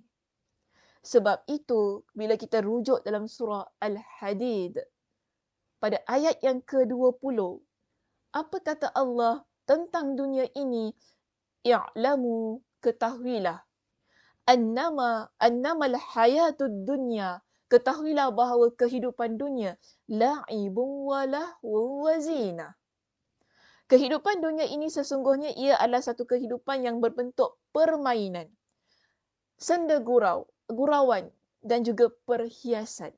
Sebab itu, bila kita rujuk dalam surah Al-Hadid, pada ayat yang ke-20, apa kata Allah tentang dunia ini? I'lamu, ketahuilah. Annamal hayatud dunya, ketahuilah bahawa kehidupan dunia la'ibun wa lahwun wa zinah. Kehidupan dunia ini sesungguhnya ia adalah satu kehidupan yang berbentuk permainan, senda gurauan dan juga perhiasan.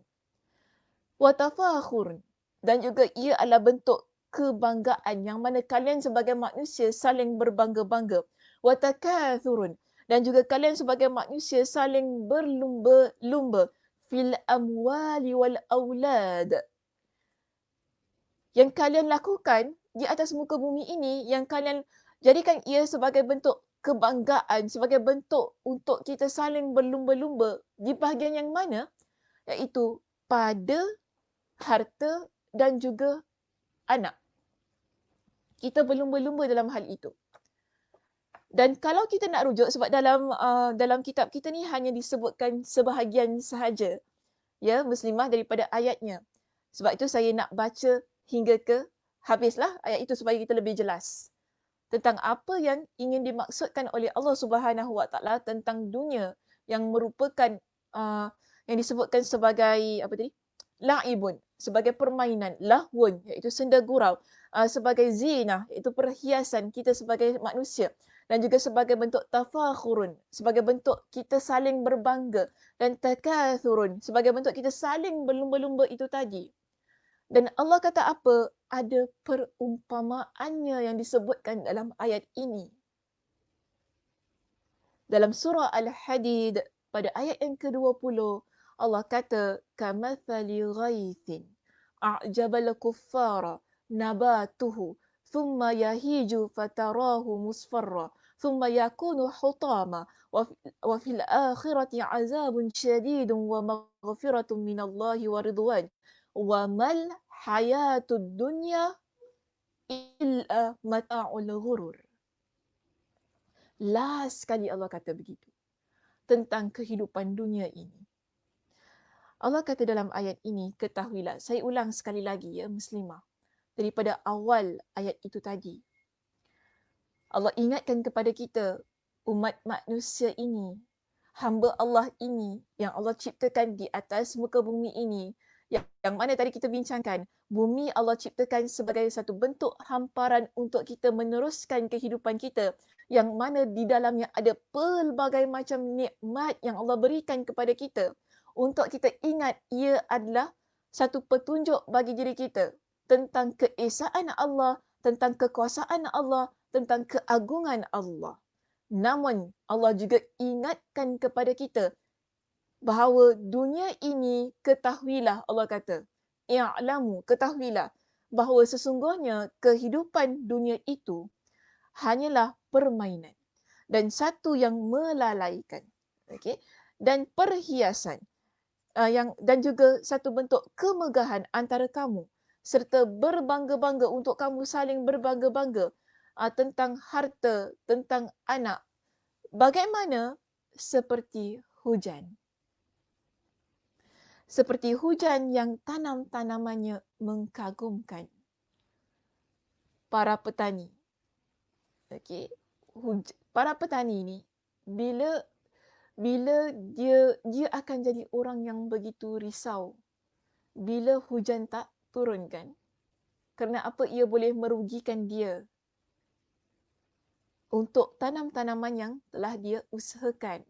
Wa tafakhur, dan juga ia adalah bentuk kebanggaan yang mana kalian sebagai manusia saling berbangga-bangga. Wa takathurun, dan juga kalian sebagai manusia saling berlumba-lumba fil amwali wal aulad. Yang kalian lakukan di atas muka bumi ini, yang kalian jadikan ia sebagai bentuk kebanggaan, sebagai bentuk untuk kita saling berlumba-lumba di bahagian yang mana? Iaitu pada harta dan juga anak. Kita berlumba-lumba dalam hal itu. Dan kalau kita nak rujuk, sebab dalam kitab kita ni hanya disebutkan sebahagian sahaja, ya, muslimah, daripada ayatnya. Sebab itu saya nak baca hingga ke habislah ayat itu supaya kita lebih jelas tentang apa yang ingin dimaksudkan oleh Allah Subhanahu Wa Taala tentang dunia yang merupakan yang disebutkan sebagai apa tadi? La'ibun, sebagai permainan, lahwun iaitu senda gurau, sebagai zinah iaitu perhiasan kita sebagai manusia, dan juga sebagai bentuk tafakhurun, sebagai bentuk kita saling berbangga, dan takathurun sebagai bentuk kita saling berlumba-lumba itu tadi. Dan Allah kata apa? Ada perumpamaannya yang disebutkan dalam ayat ini. Dalam surah Al-Hadid pada ayat yang ke-20, Allah kata kamathali ghaithin a'jabal kuffara nabatuhu thumma yahiju fatarahu musfarra thumma yakunu hutama wa fil akhirati azabun syadidun wa maghfiratun minallahi wa ridwan wa mal hayatud dunya illa mata'ul ghurur. Last sekali Allah kata begitu tentang kehidupan dunia ini. Allah kata dalam ayat ini, ketahuilah, saya ulang sekali lagi ya muslimah, daripada awal ayat itu tadi. Allah ingatkan kepada kita, umat manusia ini, hamba Allah ini, yang Allah ciptakan di atas muka bumi ini, yang mana tadi kita bincangkan, bumi Allah ciptakan sebagai satu bentuk hamparan untuk kita meneruskan kehidupan kita, yang mana di dalamnya ada pelbagai macam nikmat yang Allah berikan kepada kita, untuk kita ingat ia adalah satu petunjuk bagi diri kita tentang keesaan Allah, tentang kekuasaan Allah, tentang keagungan Allah. Namun Allah juga ingatkan kepada kita bahawa dunia ini, ketahuilah, Allah kata, i'lamu, ketahuilah bahawa sesungguhnya kehidupan dunia itu hanyalah permainan dan satu yang melalaikan. Okey, dan perhiasan dan juga satu bentuk kemegahan antara kamu, serta berbangga-bangga untuk kamu saling berbangga-bangga tentang harta, tentang anak. Bagaimana? Seperti hujan. Seperti hujan yang tanam-tanamannya mengkagumkan. Para petani. Okey, para petani ni bila dia akan jadi orang yang begitu risau bila hujan tak turun kan. Kerana apa? Ia boleh merugikan dia untuk tanam-tanaman yang telah dia usahakan.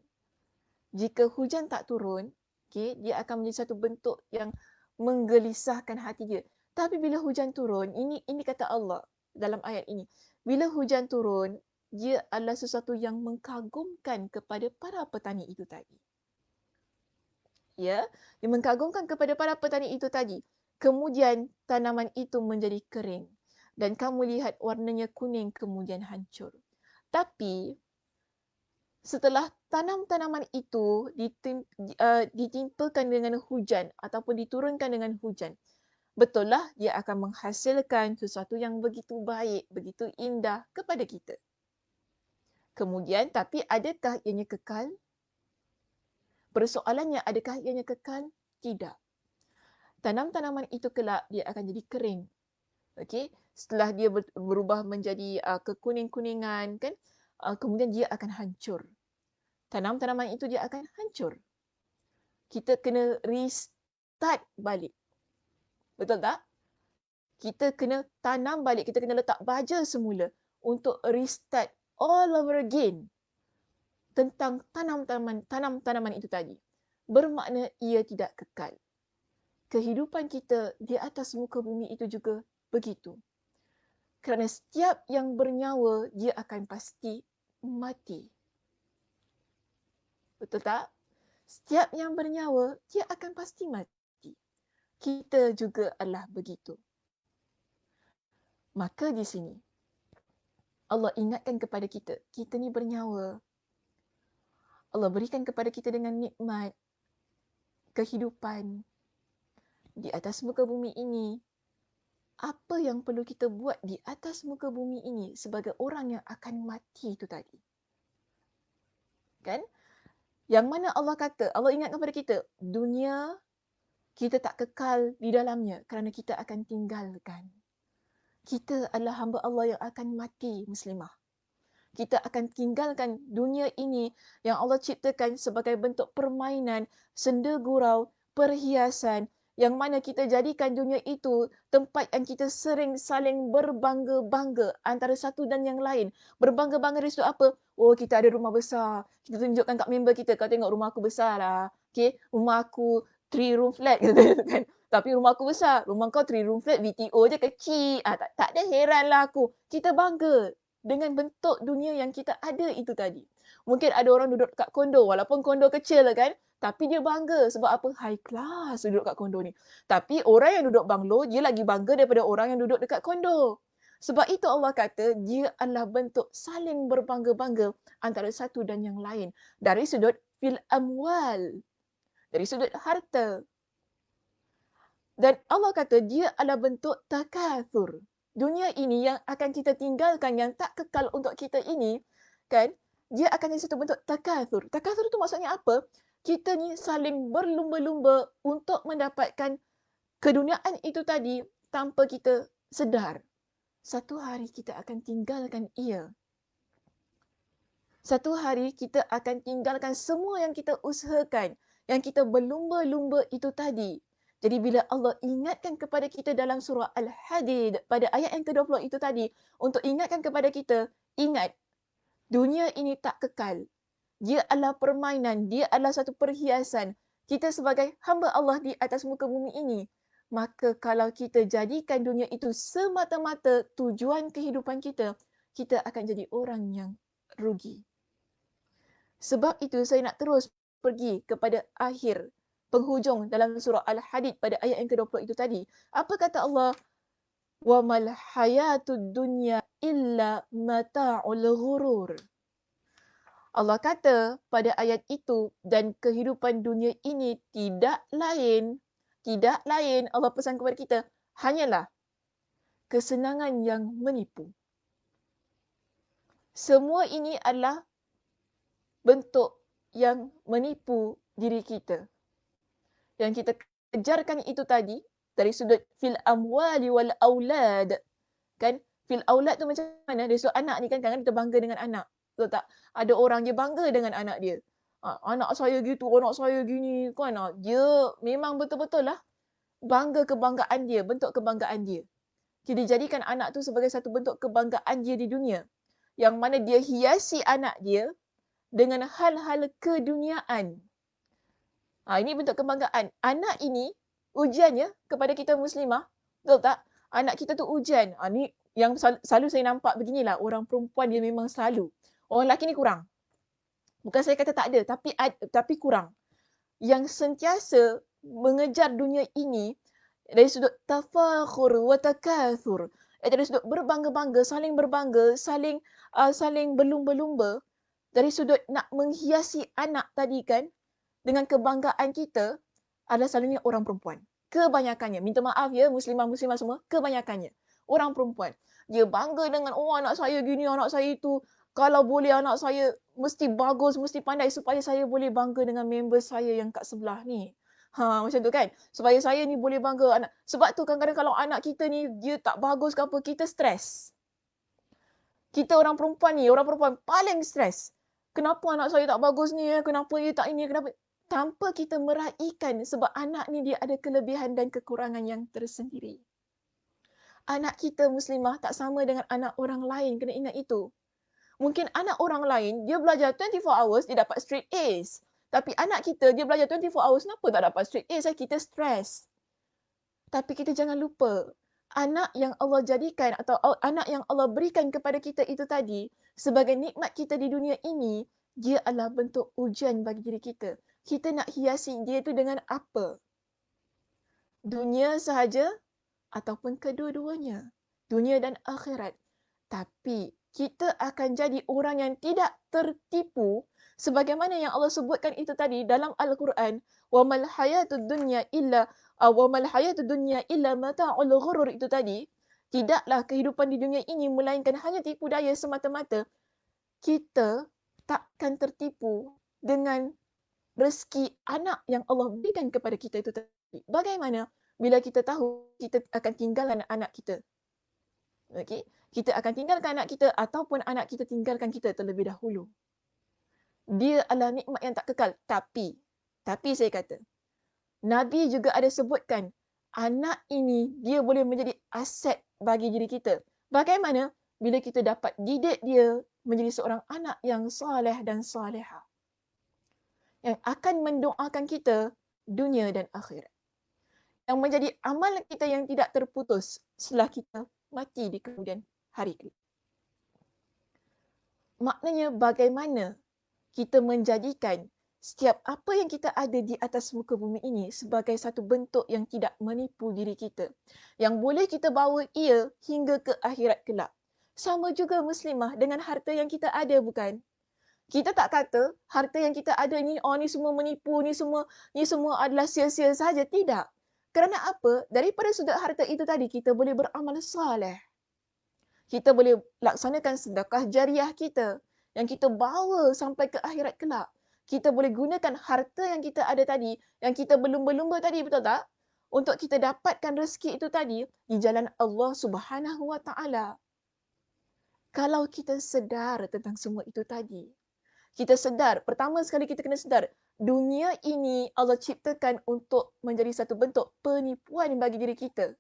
Jika hujan tak turun, dia akan menjadi satu bentuk yang menggelisahkan hati dia. Tapi bila hujan turun, ini kata Allah dalam ayat ini, bila hujan turun, dia adalah sesuatu yang mengkagumkan kepada para petani itu tadi. Ya, dia mengkagumkan kepada para petani itu tadi. Kemudian tanaman itu menjadi kering dan kamu lihat warnanya kuning kemudian hancur. Tapi setelah tanaman itu ditimpakan dengan hujan ataupun diturunkan dengan hujan, betullah dia akan menghasilkan sesuatu yang begitu baik, begitu indah kepada kita. Kemudian, tapi adakah ianya kekal? Persoalannya, adakah ianya kekal? Tidak. Tanam-tanaman itu kelak dia akan jadi kering. Okey, setelah dia berubah menjadi kekuning-kuningan kan, kemudian dia akan hancur. Tanam-tanaman itu dia akan hancur. Kita kena restart balik. Betul tak? Kita kena tanam balik, kita kena letak baja semula untuk restart all over again tentang tanam-tanaman itu tadi. Bermakna ia tidak kekal. Kehidupan kita di atas muka bumi itu juga begitu. Kerana setiap yang bernyawa, dia akan pasti mati. Betul tak? Setiap yang bernyawa, dia akan pasti mati. Kita juga adalah begitu. Maka di sini, Allah ingatkan kepada kita, kita ni bernyawa. Allah berikan kepada kita dengan nikmat kehidupan di atas muka bumi ini. Apa yang perlu kita buat di atas muka bumi ini sebagai orang yang akan mati itu tadi? Kan? Yang mana Allah kata, Allah ingat kepada kita, dunia kita tak kekal di dalamnya kerana kita akan tinggalkan. Kita adalah hamba Allah yang akan mati, muslimah. Kita akan tinggalkan dunia ini yang Allah ciptakan sebagai bentuk permainan, senda gurau, perhiasan, yang mana kita jadikan dunia itu tempat yang kita sering saling berbangga-bangga antara satu dan yang lain. Berbangga-bangga dari sudut apa? Oh, kita ada rumah besar. Kita tunjukkan kat member kita, kau tengok rumah aku besar lah. Okay, rumah aku 3 room flat gitu kan. Tapi rumah aku besar. Rumah kau 3 room flat, VTO je kecil. Tak ada heranlah aku. Kita bangga dengan bentuk dunia yang kita ada itu tadi. Mungkin ada orang duduk kat kondo, walaupun kondo kecil kan, tapi dia bangga sebab apa? High class duduk kat kondo ni. Tapi orang yang duduk banglo, dia lagi bangga daripada orang yang duduk dekat kondo. Sebab itu Allah kata, dia adalah bentuk saling berbangga-bangga antara satu dan yang lain. Dari sudut fil amwal, dari sudut harta. Dan Allah kata, dia adalah bentuk takathur. Dunia ini yang akan kita tinggalkan, yang tak kekal untuk kita ini, kan, dia akan jadi satu bentuk takathur. Takathur itu maksudnya apa? Kita ni saling berlumba-lumba untuk mendapatkan keduniaan itu tadi tanpa kita sedar. Satu hari kita akan tinggalkan ia. Satu hari kita akan tinggalkan semua yang kita usahakan, yang kita berlumba-lumba itu tadi. Jadi bila Allah ingatkan kepada kita dalam surah Al-Hadid pada ayat yang ke-20 itu tadi, untuk ingatkan kepada kita, ingat, dunia ini tak kekal. Dia adalah permainan, dia adalah satu perhiasan. Kita sebagai hamba Allah di atas muka bumi ini, maka kalau kita jadikan dunia itu semata-mata tujuan kehidupan kita, kita akan jadi orang yang rugi. Sebab itu saya nak terus pergi kepada akhir penghujung dalam surah Al-Hadid pada ayat yang ke-20 itu tadi. Apa kata Allah? Wa mal hayatud dunya illa mata'ul ghurur. Allah kata pada ayat itu, dan kehidupan dunia ini tidak lain Allah pesan kepada kita, hanyalah kesenangan yang menipu. Semua ini adalah bentuk yang menipu diri kita. Yang kita kejarkan itu tadi, dari sudut fil amwali wal aulad. Kan? Fil aulad tu macam mana? Dari sudut anak ni kan, kadang kita bangga dengan anak. Betul tak? Ada orang dia bangga dengan anak dia. Anak saya gitu, anak saya gini. Kan? Dia memang betul-betul lah bangga kebanggaan dia, bentuk kebanggaan dia. Jadi jadikan anak tu sebagai satu bentuk kebanggaan dia di dunia. Yang mana dia hiasi anak dia dengan hal-hal keduniaan. Ini bentuk kebanggaan. Anak ini ujiannya kepada kita muslimah. Betul tak? Anak kita tu ujian. Ni yang selalu saya nampak beginilah. Orang perempuan dia memang selalu. Orang lelaki ni kurang. Bukan saya kata tak ada, tapi kurang. Yang sentiasa mengejar dunia ini dari sudut tafakhur wa takathur. Dari sudut berbangga-bangga, saling berlumba-lumba. Dari sudut nak menghiasi anak tadi kan, dengan kebanggaan kita adalah selalunya orang perempuan. Kebanyakannya, minta maaf ya muslimah-muslimah semua, kebanyakannya orang perempuan. Dia bangga dengan, anak saya gini, anak saya itu. Kalau boleh anak saya mesti bagus, mesti pandai supaya saya boleh bangga dengan member saya yang kat sebelah ni. Macam tu kan. Supaya saya ni boleh bangga anak. Sebab tu kadang-kadang kalau anak kita ni dia tak bagus ke apa, kita stres. Kita orang perempuan paling stres. Kenapa anak saya tak bagus ni? Kenapa dia tak ini? Kenapa? Tanpa kita meraihkan sebab anak ni dia ada kelebihan dan kekurangan yang tersendiri. Anak kita muslimah tak sama dengan anak orang lain. Kena ingat itu. Mungkin anak orang lain, dia belajar 24 hours, dia dapat straight A's. Tapi anak kita, dia belajar 24 hours, kenapa tak dapat straight A's? Kita stres. Tapi kita jangan lupa, anak yang Allah jadikan atau anak yang Allah berikan kepada kita itu tadi, sebagai nikmat kita di dunia ini, dia adalah bentuk ujian bagi diri kita. Kita nak hiasi dia itu dengan apa? Dunia sahaja ataupun kedua-duanya. Dunia dan akhirat. Tapi kita akan jadi orang yang tidak tertipu sebagaimana yang Allah sebutkan itu tadi dalam Al-Quran. وَمَا الْحَيَاةُ الدُّنْيَا إِلَّا مَتَاعُ الْغُرُورِ itu tadi. Tidaklah kehidupan di dunia ini melainkan hanya tipu daya semata-mata. Kita takkan tertipu dengan rezeki anak yang Allah berikan kepada kita itu tadi. Bagaimana bila kita tahu kita akan tinggalkan anak kita? Okey, kita akan tinggalkan anak kita ataupun anak kita tinggalkan kita terlebih dahulu. Dia adalah nikmat yang tak kekal. Tapi saya kata, Nabi juga ada sebutkan, anak ini dia boleh menjadi aset bagi diri kita. Bagaimana? Bila kita dapat didik dia menjadi seorang anak yang soleh dan soleha. Yang akan mendoakan kita dunia dan akhirat. Yang menjadi amal kita yang tidak terputus setelah kita mati di kemudian hari. Maknanya bagaimana kita menjadikan setiap apa yang kita ada di atas muka bumi ini sebagai satu bentuk yang tidak menipu diri kita. Yang boleh kita bawa ia hingga ke akhirat kelak. Sama juga muslimah dengan harta yang kita ada, bukan? Kita tak kata harta yang kita ada ni, oh ni semua menipu, ni semua adalah sia-sia saja. Tidak. Kerana apa? Daripada sudut harta itu tadi, kita boleh beramal soleh. Kita boleh laksanakan sedekah jariah kita yang kita bawa sampai ke akhirat kelak. Kita boleh gunakan harta yang kita ada tadi, yang kita berlumba-lumba tadi, betul tak? Untuk kita dapatkan rezeki itu tadi di jalan Allah Subhanahu Wa Taala. Kalau kita sedar tentang semua itu tadi, kita sedar, pertama sekali kita kena sedar, dunia ini Allah ciptakan untuk menjadi satu bentuk penipuan bagi diri kita.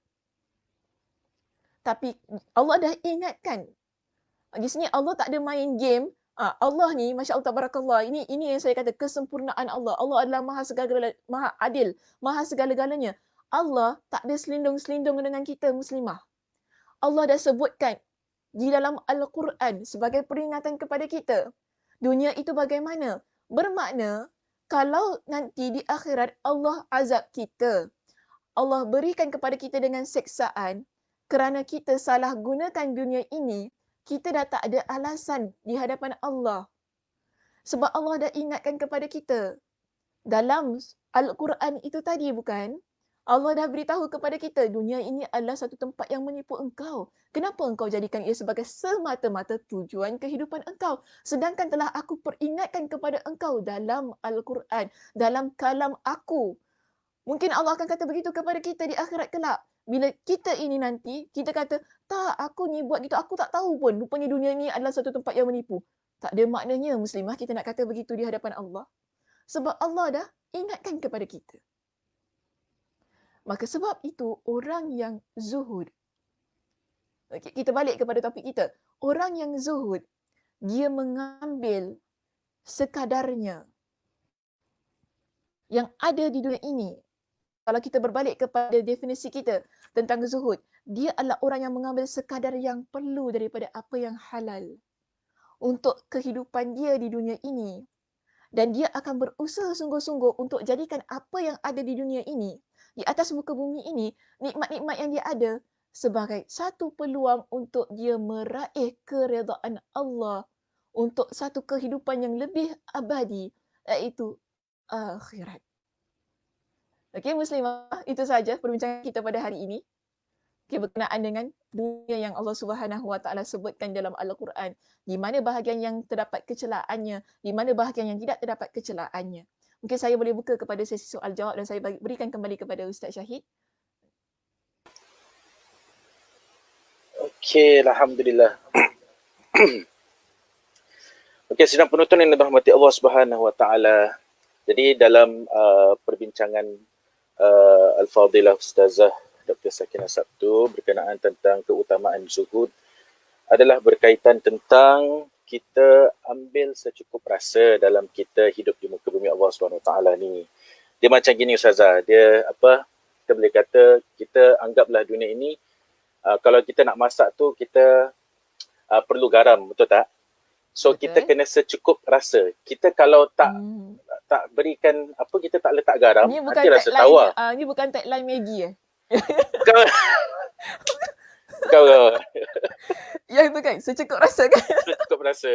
Tapi Allah dah ingatkan. Di sini Allah tak ada main game. Allah ni, Masya Allah, Tabarakallah. Ini yang saya kata kesempurnaan Allah. Allah adalah maha adil, maha segala-galanya. Allah tak ada selindung-selindung dengan kita muslimah. Allah dah sebutkan di dalam Al-Quran sebagai peringatan kepada kita. Dunia itu bagaimana? Bermakna, kalau nanti di akhirat Allah azab kita, Allah berikan kepada kita dengan seksaan, kerana kita salah gunakan dunia ini, kita dah tak ada alasan di hadapan Allah. Sebab Allah dah ingatkan kepada kita. Dalam Al-Quran itu tadi, bukan? Allah dah beritahu kepada kita, dunia ini adalah satu tempat yang menipu engkau. Kenapa engkau jadikan ia sebagai semata-mata tujuan kehidupan engkau? Sedangkan telah aku peringatkan kepada engkau dalam Al-Quran, dalam kalam aku. Mungkin Allah akan kata begitu kepada kita di akhirat kelak. Bila kita ini nanti, kita kata, tak, aku ni buat gitu, aku tak tahu pun. Rupanya dunia ni adalah satu tempat yang menipu. Tak ada maknanya muslimah kita nak kata begitu di hadapan Allah. Sebab Allah dah ingatkan kepada kita. Maka sebab itu, orang yang zuhud. Okay, kita balik kepada topik kita. Orang yang zuhud, dia mengambil sekadarnya yang ada di dunia ini. Kalau kita berbalik kepada definisi kita tentang zuhud, dia adalah orang yang mengambil sekadar yang perlu daripada apa yang halal untuk kehidupan dia di dunia ini. Dan dia akan berusaha sungguh-sungguh untuk jadikan apa yang ada di dunia ini, di atas muka bumi ini, nikmat-nikmat yang dia ada sebagai satu peluang untuk dia meraih keredaan Allah untuk satu kehidupan yang lebih abadi, iaitu akhirat. Okey muslimah, itu saja perbincangan kita pada hari ini. Okey, berkenaan dengan dunia yang Allah Subhanahu Wa Taala sebutkan dalam Al-Quran, di mana bahagian yang terdapat kecelaannya, di mana bahagian yang tidak terdapat kecelaannya. Mungkin saya boleh buka kepada sesi soal jawab dan saya berikan kembali kepada Ustaz Syahid. Okey, alhamdulillah. Okey, sidang penonton yang dirahmati Allah Subhanahu Wa Taala. Jadi dalam perbincangan Al-Fadilah Ustazah Dr. Sakinah Sabtu berkenaan tentang keutamaan zuhud adalah berkaitan tentang kita ambil secukup rasa dalam kita hidup di muka bumi Allah Subhanahu Taala ni. Dia macam gini Ustazah, dia kita boleh kata kita anggaplah dunia ini kalau kita nak masak tu kita perlu garam, betul tak? So betul. Kita kena secukup rasa. Kita kalau tak berikan kita tak letak garam, nanti rasa tawar. Ini bukan tagline Maggi Kau Yang tu kan, secukup rasa kan? Secukup rasa.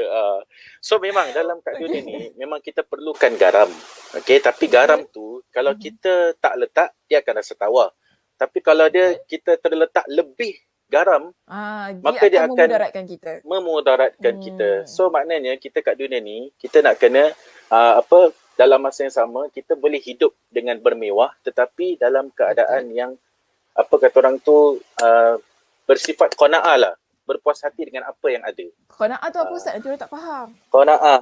So memang dalam kat dunia ni, memang kita perlukan garam. Okay, tapi garam tu, kalau kita tak letak, dia akan rasa tawar. Tapi kalau kita terletak lebih garam, Dia maka dia akan akan memudaratkan kita. memudaratkan kita. So maknanya kita kat dunia ni, kita nak kena dalam masa yang sama kita boleh hidup dengan bermewah, tetapi dalam keadaan yang kata orang tu bersifat qanaah lah, berpuas hati dengan apa yang ada. Qanaah tu apa Ustaz? Nanti orang tak faham. Qanaah.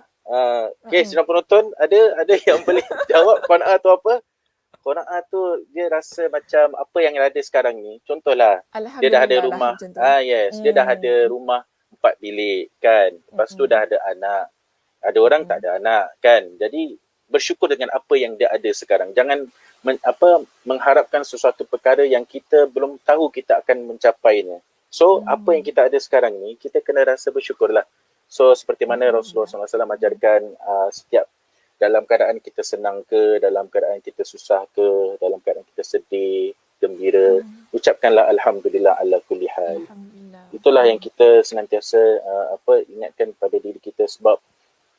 Okay, sidang penonton, ada yang boleh jawab qanaah tu apa? Qanaah tu dia rasa macam apa yang ada sekarang ni. Contohlah, dia dah ada rumah. Dia dah ada rumah 4 bilik kan. Lepas tu dah ada anak. Ada orang tak ada anak kan. Jadi bersyukur dengan apa yang dia ada sekarang. Jangan mengharapkan sesuatu perkara yang kita belum tahu kita akan mencapainya. So, apa yang kita ada sekarang ni, kita kena rasa bersyukurlah. So, seperti mana Rasulullah SAW ajarkan setiap dalam keadaan kita senang ke, dalam keadaan kita susah ke, dalam keadaan kita sedih, gembira, ucapkanlah alhamdulillah ala kulli hal. Itulah yang kita senantiasa ingatkan pada diri kita, sebab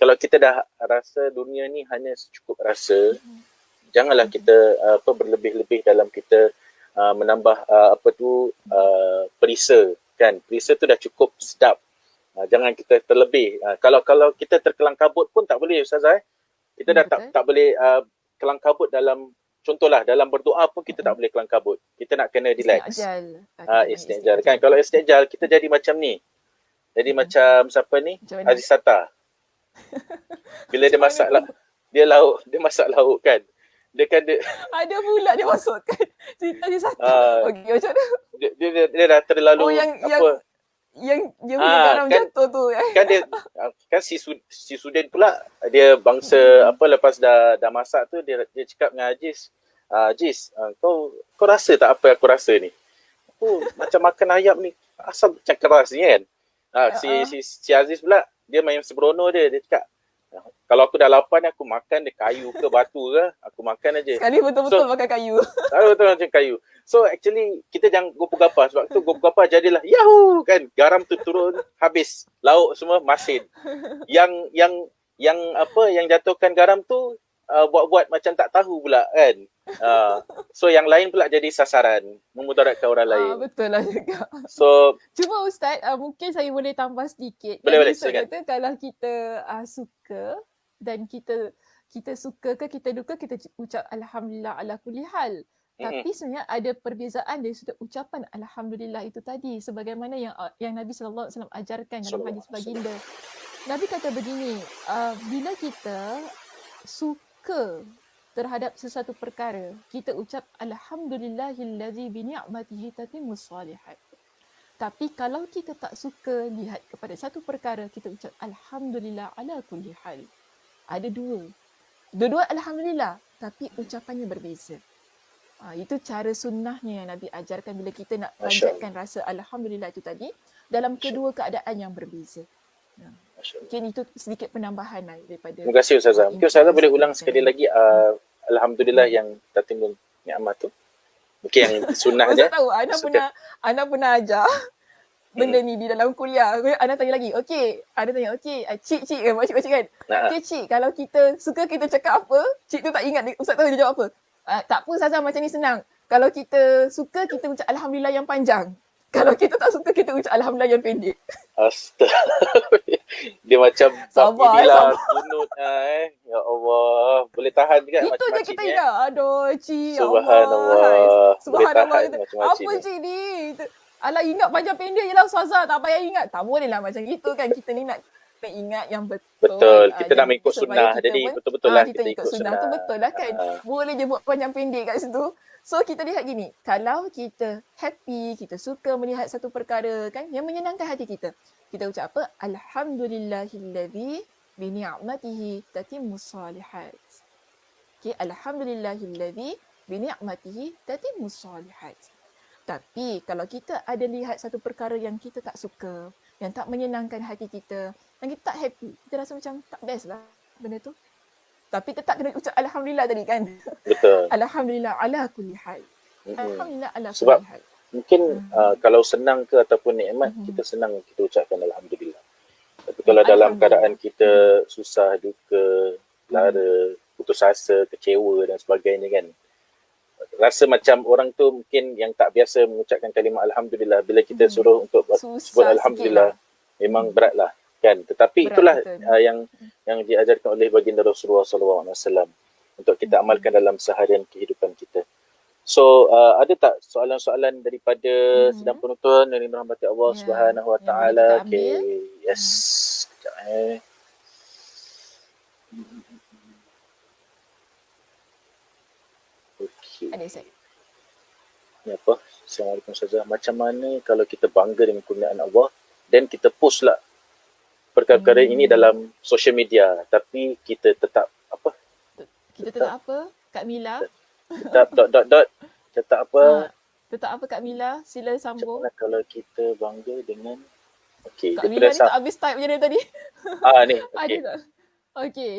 kalau kita dah rasa dunia ni hanya secukup rasa, janganlah kita berlebih-lebih dalam kita menambah perisa kan. Perisa tu dah cukup sedap. Jangan kita terlebih. Kalau kita terkelang kabut pun tak boleh Ustazah. Kita dah tak boleh kelang kabut dalam, contohlah dalam berdoa pun kita tak boleh kelang kabut. Kita nak kena relax. Isti'jal kan. Kalau isti'jal kita jadi macam ni. Jadi macam siapa ni? Aziz Satar. Bila dia masak dia masak lauk kan. Dia kan ada pula dia masukkan cerita Aziz Satar. Okey, macam mana? Dia dah terlalu yang dia punya garam kan, jatuh tu kan dia kan si Sudin pula dia bangsa lepas dah masak tu dia cakap dengan Aziz, kau rasa tak apa aku rasa ni? Aku macam makan ayam ni asam macam keras ni kan. Si Aziz pula dia main sembrono dia cakap, kalau aku dah lapar ni aku makan dia kayu ke batu ke, aku makan aja. Sekali betul-betul makan kayu. Betul macam kayu. So actually kita jangan gopoh-gapah, sebab tu gopoh-gapah jadilah yahoo kan, garam tu turun habis, lauk semua masin. Yang jatuhkan garam tu buat-buat macam tak tahu pula kan. So yang lain pula jadi sasaran, memudaratkan orang lain. Betul lah juga. So cuma Ustaz, mungkin saya boleh tambah sedikit. Boleh Ustaz kata kalau kita suka dan kita suka ke kita duka, kita ucap alhamdulillah ala kulli hal. Tapi sebenarnya ada perbezaan dari sudut ucapan alhamdulillah itu tadi, sebagaimana yang Nabi SAW ajarkan dalam hadis baginda. Nabi kata begini, bila kita suka terhadap sesuatu perkara, kita ucap alhamdulillahillazi bi ni'matihi tatimmus shalihat. Tapi kalau kita tak suka lihat kepada satu perkara, kita ucap alhamdulillah ala kulli hal. Ada dua alhamdulillah, tapi ucapannya berbeza. Itu cara sunnahnya yang Nabi ajarkan bila kita nak panjatkan rasa alhamdulillah itu tadi dalam kedua keadaan yang berbeza. Mungkin itu sedikit penambahan daripada. Terima kasih Ustazah. Mungkin Ustazah boleh ulang sekali lagi alhamdulillah yang tatimul ni'mat tu. Mungkin yang sunnah je. Ustaz tahu Ana pernah ajar benda ni di dalam kuliah. Ana tanya lagi. Ana tanya cik makcik kan. Cik, kalau kita suka kita cakap apa, cik tu tak ingat Ustaz tahu dia jawab apa. Tak apa Ustazah, macam ni senang. Kalau kita suka, kita ucap alhamdulillah yang panjang. Kalau kita tak suka, kita ucap alhamdulillah yang pendek. Astaga. Dia macam sabar. Kunut ya Allah. Boleh tahan juga itu je kita ingat. Aduh cik, Subhanallah. Subhanallah. Apa cik ni? Alah, ingat panjang pendek je lah Ustazah. Tak payah ingat. Tak boleh lah macam gitu kan. Kita ni nak ingat yang betul. Betul. Kita nak mengikut sunnah. Jadi betul-betul lah kita ikut sunnah. Tu betul lah kan. Boleh je buat panjang pendek kat situ. So kita lihat gini, kalau kita happy, kita suka melihat satu perkara kan yang menyenangkan hati kita, kita ucap apa? Alhamdulillahillazi bi ni'matihi tatimmus shalihat. Alhamdulillahillazi bi ni'matihi tatimmus shalihat. Tapi kalau kita ada lihat satu perkara yang kita tak suka, yang tak menyenangkan hati kita, yang kita tak happy, kita rasa macam tak best lah benda tu. Tapi tetap kena ucap alhamdulillah tadi kan. Betul. Alhamdulillah ala kulli hal. Alhamdulillah ala Sebab kulli hal. Mungkin kalau senang ke ataupun nikmat, kita senang kita ucapkan alhamdulillah. Tapi kalau dalam keadaan kita susah, duka, lara, putus asa, kecewa dan sebagainya kan, rasa macam orang tu mungkin yang tak biasa mengucapkan kalimah Alhamdulillah. Bila kita suruh untuk sebut Susah sikit Alhamdulillah, lah. memang berat lah kan. Tetapi Berat, itulah betul. yang diajarkan oleh baginda Rasulullah SAW untuk kita amalkan dalam seharian kehidupan kita. So ada tak soalan-soalan daripada sidang penonton yang dirahmati Allah Ya, Subhanahu Wa yang boleh kita Taala? ambil. Okay, yes. Sekejap Okay. Ada Ustaz. Ni apa? Assalamualaikum Ustazah. Macam mana kalau kita bangga dengan kurniaan Allah dan kita post lah perkara-perkara ini dalam social media, tapi kita tetap apa? Kita tetap apa? Kak Mila. Tetap dot. Tetap apa? Tetap apa Kak Mila? Sila Macam sambung. mana kalau kita bangga dengan Kak Mila ni tak habis type je dari tadi. Ni. Ada Okay. tak? Okay.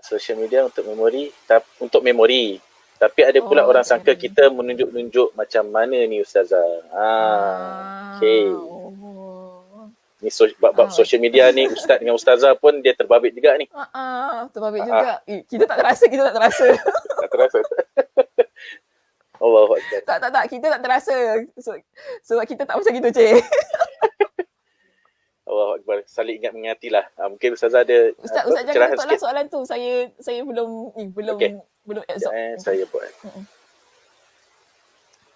Social media untuk memori. Tapi ada pula orang sangka kita menunjuk-nunjuk macam mana ni Ustazah. Okay. Ni bab social media ni Ustaz dengan Ustazah pun dia terbabit juga ni. Terbabit juga. Kita tak terasa. Tak terasa. Allahu Akbar. Tak. Kita tak terasa. Sebab kita tak macam gitu, Cik. Allahu Akbar. Saling ingat mengingatilah. Mungkin Ustazah ada Ustaz jangan tutuplah soalan tu. Saya belum absorb. Saya buat.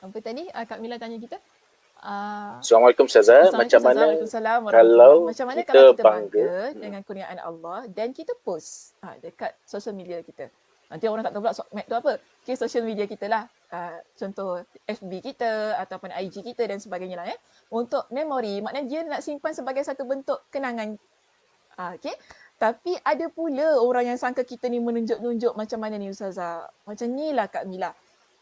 Apa tadi Kak Mila tanya kita? Assalamualaikum Ustazah. Macam mana kalau kita bangga dengan kurniaan Allah dan kita post dekat social media kita. Nanti orang tak tahu pula Mac tu apa. Okay, social media kita lah. Contoh FB kita ataupun IG kita dan sebagainya lah. Untuk memori, maknanya dia nak simpan sebagai satu bentuk kenangan. Okay. Tapi ada pula orang yang sangka kita ni menunjuk-nunjuk macam mana ni Ustazah. Macam ni lah Kak Mila.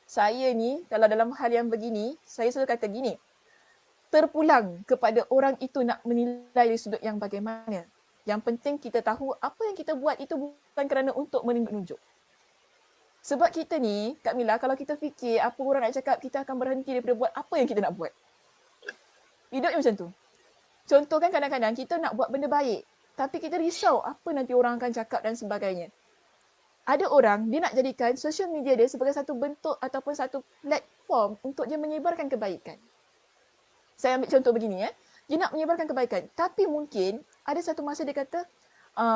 Saya ni kalau dalam hal yang begini, saya selalu kata gini. Terpulang kepada orang itu nak menilai dari sudut yang bagaimana. Yang penting kita tahu apa yang kita buat itu bukan kerana untuk menunjuk-nunjuk. Sebab kita ni, Kak Mila, kalau kita fikir apa orang nak cakap, kita akan berhenti daripada buat apa yang kita nak buat. Hidupnya macam tu. Contoh kan kadang-kadang kita nak buat benda baik, tapi kita risau apa nanti orang akan cakap dan sebagainya. Ada orang, dia nak jadikan social media dia sebagai satu bentuk ataupun satu platform untuk dia menyebarkan kebaikan. Saya ambil contoh begini. Dia nak menyebarkan kebaikan. Tapi mungkin ada satu masa dia kata,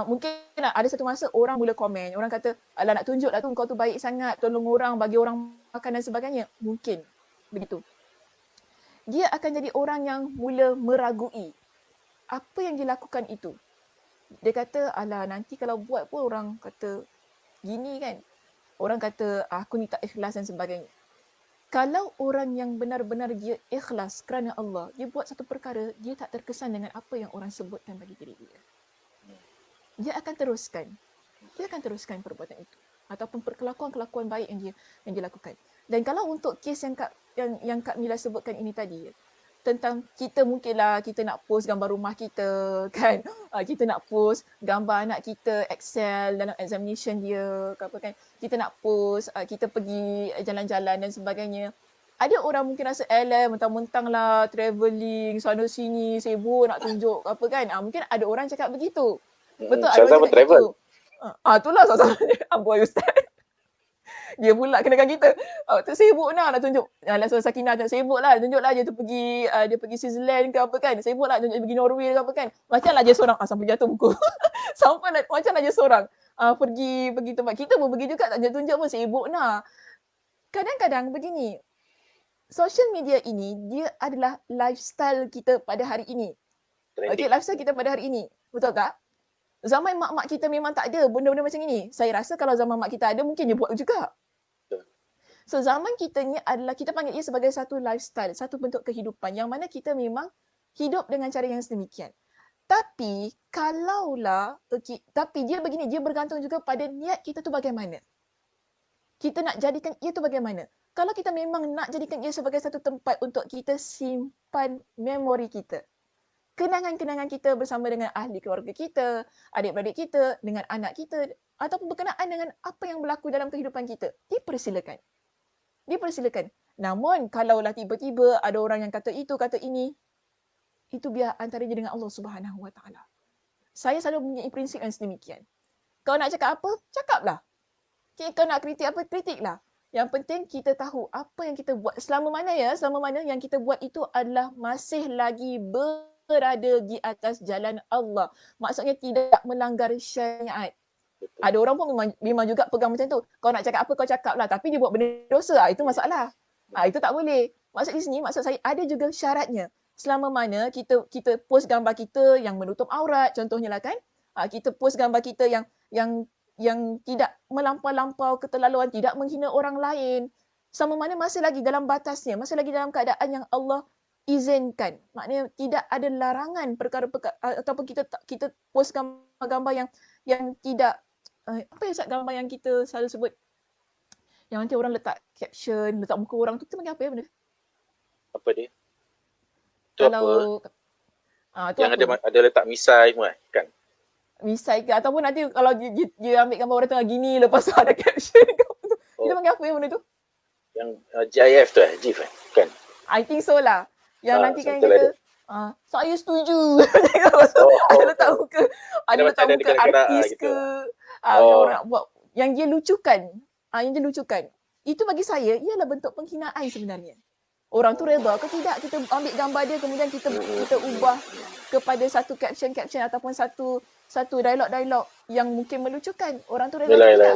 mungkin ada satu masa orang mula komen. Orang kata, alah nak tunjuk lah tu kau tu baik sangat. Tolong orang, bagi orang makan dan sebagainya. Mungkin begitu. Dia akan jadi orang yang mula meragui apa yang dilakukan itu. Dia kata, alah nanti kalau buat pun orang kata gini kan. Orang kata, aku ni tak ikhlas dan sebagainya. Kalau orang yang benar-benar dia ikhlas kerana Allah, dia buat satu perkara, dia tak terkesan dengan apa yang orang sebutkan bagi diri dia. Dia akan teruskan. Dia akan teruskan perbuatan itu. Ataupun kelakuan-kelakuan baik yang dia lakukan. Dan kalau untuk kes yang Kak Mila sebutkan ini tadi, tentang kita mungkinlah kita nak post gambar rumah kita kan. Kita nak post gambar anak kita excel dalam examination dia apa kan. Kita nak post kita pergi jalan-jalan dan sebagainya. Ada orang mungkin rasa mentang-mentang lah travelling sana sini sibuk nak tunjuk apa kan. Mungkin ada orang cakap begitu. Betul ada orang cakap begitu. Itulah sama-sama amboi Ustaz. Dia pula kenakan kita. Tu sibuk nak tunjuk. Langsung Sakinah tu sibuk lah. Tunjuklah dia tu pergi dia pergi Switzerland ke apa kan. Sibuk lah tunjuk pergi Norway ke apa kan. Macam lah dia seorang. Sampai jatuh buku. Sampai macam lah dia seorang. Pergi tempat. Kita pun pergi juga. Tak tunjuk pun sibuk nak. Kadang-kadang begini. Social media ini dia adalah lifestyle kita pada hari ini. Okay, lifestyle kita pada hari ini. Betul tak? Zaman mak-mak kita memang tak ada benda-benda macam ini. Saya rasa kalau zaman mak kita ada mungkin dia buat juga. So zaman kita ni adalah kita panggil ia sebagai satu lifestyle, satu bentuk kehidupan yang mana kita memang hidup dengan cara yang sedemikian. Tapi tapi dia begini, dia bergantung juga pada niat kita tu bagaimana. Kita nak jadikan ia tu bagaimana. Kalau kita memang nak jadikan ia sebagai satu tempat untuk kita simpan memori kita. Kenangan-kenangan kita bersama dengan ahli keluarga kita, adik-beradik kita, dengan anak kita ataupun berkenaan dengan apa yang berlaku dalam kehidupan kita. Dipersilakan. Namun kalaulah tiba-tiba ada orang yang kata itu, kata ini, itu biar antara dia dengan Allah Subhanahu Wa Taala. Saya selalu mempunyai prinsip yang sedemikian. Kau nak cakap apa? Cakaplah. Okay, kau nak kritik apa? Kritiklah. Yang penting kita tahu apa yang kita buat. Selama mana yang kita buat itu adalah masih lagi berada di atas jalan Allah. Maksudnya tidak melanggar syariat. Betul. Ada orang pun memang juga pegang macam tu. Kau nak cakap apa kau cakap lah. Tapi dia buat benda dosa. Itu masalah. Itu tak boleh. Maksud di sini, maksud saya ada juga syaratnya. Selama mana kita post gambar kita yang menutup aurat contohnya lah kan. Kita post gambar kita yang tidak melampau-lampau keterlaluan, tidak menghina orang lain. Sama mana masih lagi dalam batasnya, masih lagi dalam keadaan yang Allah izinkan. Maknanya tidak ada larangan perkara-perkara ataupun kita post gambar-gambar yang tidak apa yang gambar yang kita selalu sebut yang nanti orang letak caption, letak muka orang tu, kita panggil apa ya benda? Apa dia? Tu Kalau apa? Yang ada letak misai semua kan? Misai ke, ataupun nanti kalau dia ambil gambar orang tengah gini lepas tu ada caption ke apa tu. Kita panggil apa ya benda tu? Yang GIF tu GIF kan? I think so lah. Yang nanti kan kita saya setuju. Ada letak muka, ada letak muka artis gitu. Ke. Orang buat yang dia lucukan. Yang dia lucukan. Itu bagi saya ialah bentuk penghinaan sebenarnya. Orang tu redha ke tidak kita ambil gambar dia kemudian kita ubah kepada satu caption ataupun satu dialog yang mungkin melucukan. Orang tu redha ke tidak?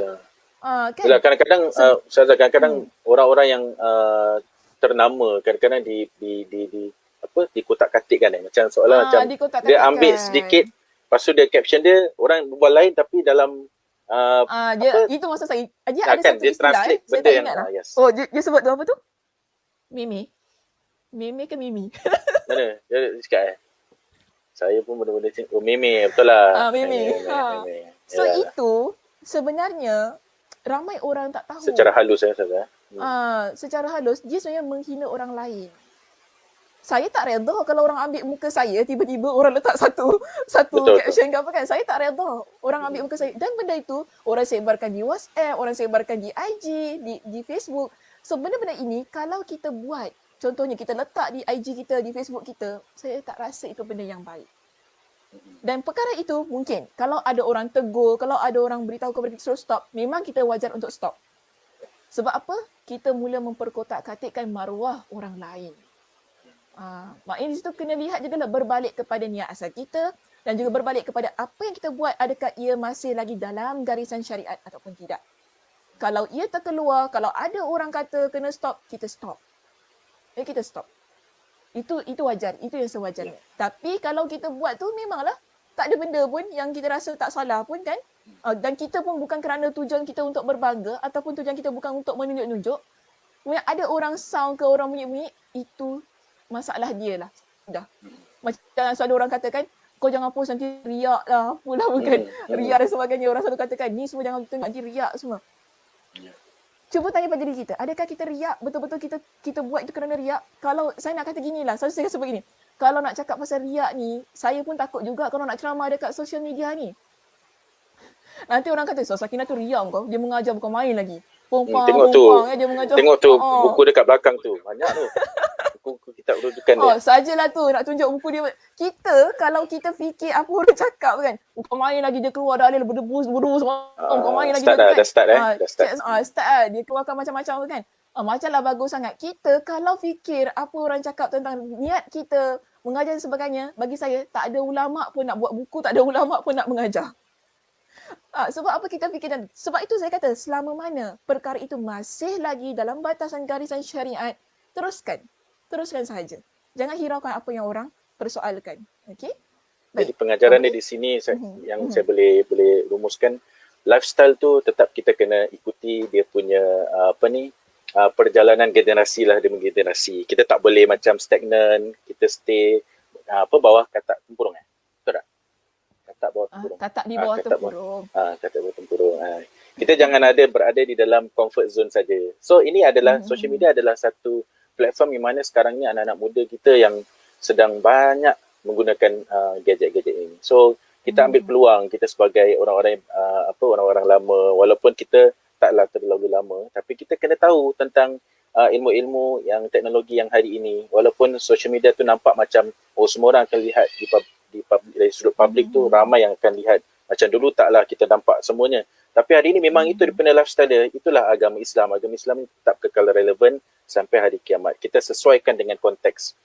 Kan? Yalah, kadang-kadang kadang-kadang orang-orang yang ternama kadang-kadang di dikotak-katik kan macam seolah macam dia ambil sedikit lepas tu dia caption dia orang berbual lain tapi dalam itu maksud saya dia ada kan, satu dia istilah translate benda yang yes. Dia sebut tu apa tu? Meme ke Mimi? Mana? Dia cakap saya pun benda-benda meme betul lah. Meme. So itu sebenarnya ramai orang tak tahu. Secara halus saya secara halus dia sebenarnya menghina orang lain. Saya tak redha kalau orang ambil muka saya tiba-tiba orang letak satu betul, caption ke apa kan. Saya tak redha orang ambil muka saya dan benda itu orang sebarkan di WhatsApp, orang sebarkan di IG, di Facebook. So benda-benda ini kalau kita buat, contohnya kita letak di IG kita, di Facebook kita, saya tak rasa itu benda yang baik. Dan perkara itu mungkin kalau ada orang tegur, kalau ada orang beritahu kepada kita suruh stop, memang kita wajar untuk stop. Sebab apa? Kita mula memperkotak-katikkan maruah orang lain. Maknanya di situ kena lihat juga lah berbalik kepada niat asal kita dan juga berbalik kepada apa yang kita buat, adakah ia masih lagi dalam garisan syariat ataupun tidak. Kalau ia terkeluar, kalau ada orang kata kena stop, kita stop. Kita stop. Itu wajar, itu yang sewajarnya. Tapi kalau kita buat tu memanglah tak ada benda pun yang kita rasa tak salah pun kan. Dan kita pun bukan kerana tujuan kita untuk berbangga ataupun tujuan kita bukan untuk menunjuk-nunjuk. Kemudian ada orang sound ke orang bunyi-bunyi, itu masalah dia lah. Dah. Macam selalu orang katakan, kau jangan post nanti riak lah. Apalah bukan. Riak dan sebagainya. Orang selalu katakan, ni semua jangan tengok nanti riak semua. Cuba tanya pada diri kita, adakah kita riak, betul-betul kita buat itu kerana riak? Kalau saya nak kata gini lah, saya sebut gini. Kalau nak cakap pasal riak ni, saya pun takut juga kalau nak ceramah dekat social media ni. Nanti orang kata, Sakinah tu riak kau, dia mengajar bukan main lagi. Tengok tu, dia mengajar. Tengok tu, buku dekat belakang tu, banyak tu. Buku kitab rujukan dia. Sajalah tu nak tunjuk buku dia. Kita kalau kita fikir apa orang cakap kan, bukan main lagi dia keluar dalil berdebus bukan main lagi dah start. Start dia keluarkan macam-macam tu kan. Macamlah bagus sangat. Kita kalau fikir apa orang cakap tentang niat kita mengajar dan sebagainya, bagi saya tak ada ulama pun nak buat buku, tak ada ulama pun nak mengajar. Sebab apa kita fikir dan sebab itu saya kata selama mana perkara itu masih lagi dalam batasan garisan syariat, teruskan sahaja. Jangan hiraukan apa yang orang persoalkan. Okey? Jadi pengajaran dia di sini saya boleh rumuskan, lifestyle tu tetap kita kena ikuti dia punya perjalanan generasi lah demi generasi. Kita tak boleh macam stagnan, kita stay bawah katak tempurung betul tak? Katak bawah tempurung. Katak di bawah tempurung. Katak bawah tempurung. Kita jangan berada di dalam comfort zone saja. So ini adalah social media adalah satu platform di mana sekarang ni anak-anak muda kita yang sedang banyak menggunakan gadget-gadget ini. So kita ambil peluang kita sebagai orang-orang orang-orang lama, walaupun kita taklah terlalu lama, tapi kita kena tahu tentang ilmu-ilmu yang teknologi yang hari ini. Walaupun social media tu nampak macam semua orang akan lihat dari sudut publik tu, ramai yang akan lihat. Macam dulu taklah kita nampak semuanya. Tapi hari ini memang itu dia punya lifestyle dia. Itulah agama Islam. Agama Islam ni tetap kekal relevan sampai hari kiamat. Kita sesuaikan dengan konteks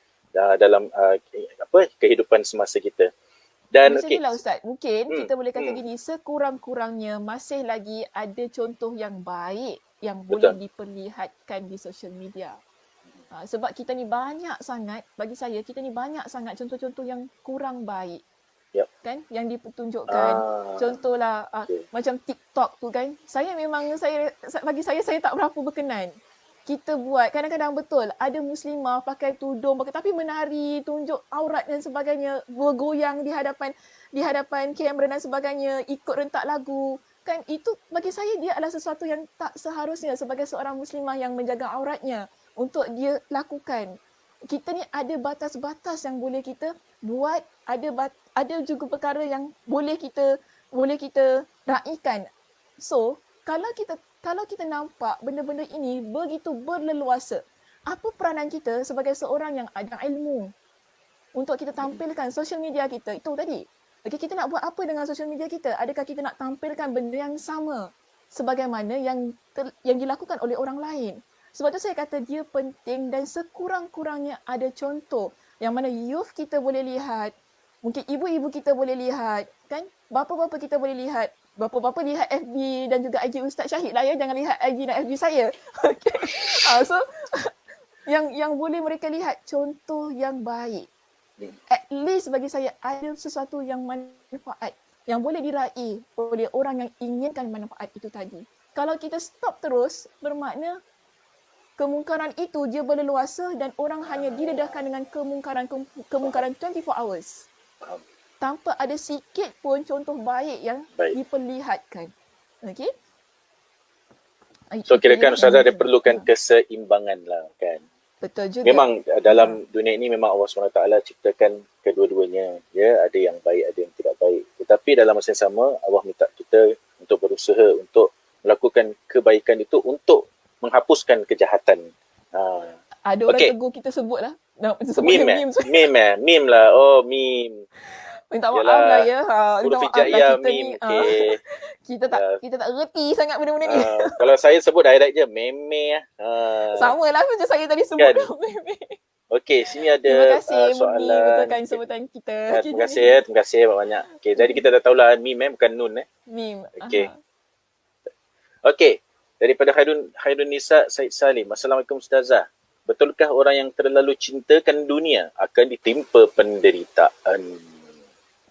dalam kehidupan semasa kita. Dan Macam inilah Ustaz, mungkin Hmm, kita boleh kata hmm. gini, sekurang-kurangnya masih lagi ada contoh yang baik yang boleh Betul. diperlihatkan di social media. Sebab kita ni banyak sangat, bagi saya, kita ni banyak sangat contoh-contoh yang kurang baik. Yep. Kan, yang dipertunjukkan. Contohlah, Okay. macam TikTok tu kan, bagi saya tak berapa berkenan. Kita buat, kadang-kadang betul, ada muslimah pakai tudung, tapi menari, tunjuk aurat dan sebagainya, bergoyang di hadapan kamera dan sebagainya, ikut rentak lagu. Kan itu bagi saya dia adalah sesuatu yang tak seharusnya sebagai seorang muslimah yang menjaga auratnya untuk dia lakukan. Kita ni ada batas-batas yang boleh kita buat, ada juga perkara yang boleh kita raikan. So, kalau kita nampak benda-benda ini begitu berleluasa, apa peranan kita sebagai seorang yang ada ilmu untuk kita tampilkan social media kita itu tadi? Okay, kita nak buat apa dengan social media kita? Adakah kita nak tampilkan benda yang sama sebagaimana yang dilakukan oleh orang lain? Sebab tu saya kata dia penting dan sekurang-kurangnya ada contoh yang mana youth kita boleh lihat, mungkin ibu-ibu kita boleh lihat, kan? Bapa-bapa kita boleh lihat. Bapa-bapa lihat FB dan juga IG Ustaz Syahid lah ya. Jangan lihat IG dan FB saya. Okay. So, yang boleh mereka lihat contoh yang baik. At least bagi saya ada sesuatu yang manfaat yang boleh diraih oleh orang yang inginkan manfaat itu tadi. Kalau kita stop terus, bermakna kemungkaran itu dia berleluasa dan orang hanya didedahkan dengan kemungkaran 24 hours. Tanpa ada sikit pun contoh baik yang diperlihatkan. Okey? So kirakan Ustazah dia perlukan keseimbangan lah kan. Betul juga. Memang dalam dunia ini memang Allah SWT ciptakan kedua-duanya. Ya, ada yang baik, ada yang tidak baik. Tetapi dalam masa yang sama Allah minta kita untuk berusaha untuk melakukan kebaikan itu untuk menghapuskan kejahatan. Ada orang tegur kita sebut lah. Meme lah. Oh, meme. Minta maaf lah ya. Huruf hijaiyah meme. Okay. Kita tak reti sangat benda-benda ni. Kalau saya sebut direct je meme. Sama lah macam saya tadi sebut kan? Meme. Okey, sini ada terima kasih, soalan. Betulkan sebutan kita. Terima kasih banyak. Okey, jadi kita dah tahulah meme bukan nun Meme. Okey. Okey, daripada Khairun Nisa Said Salim. Assalamualaikum Ustazah. Betulkah orang yang terlalu cintakan dunia akan ditimpa penderitaan?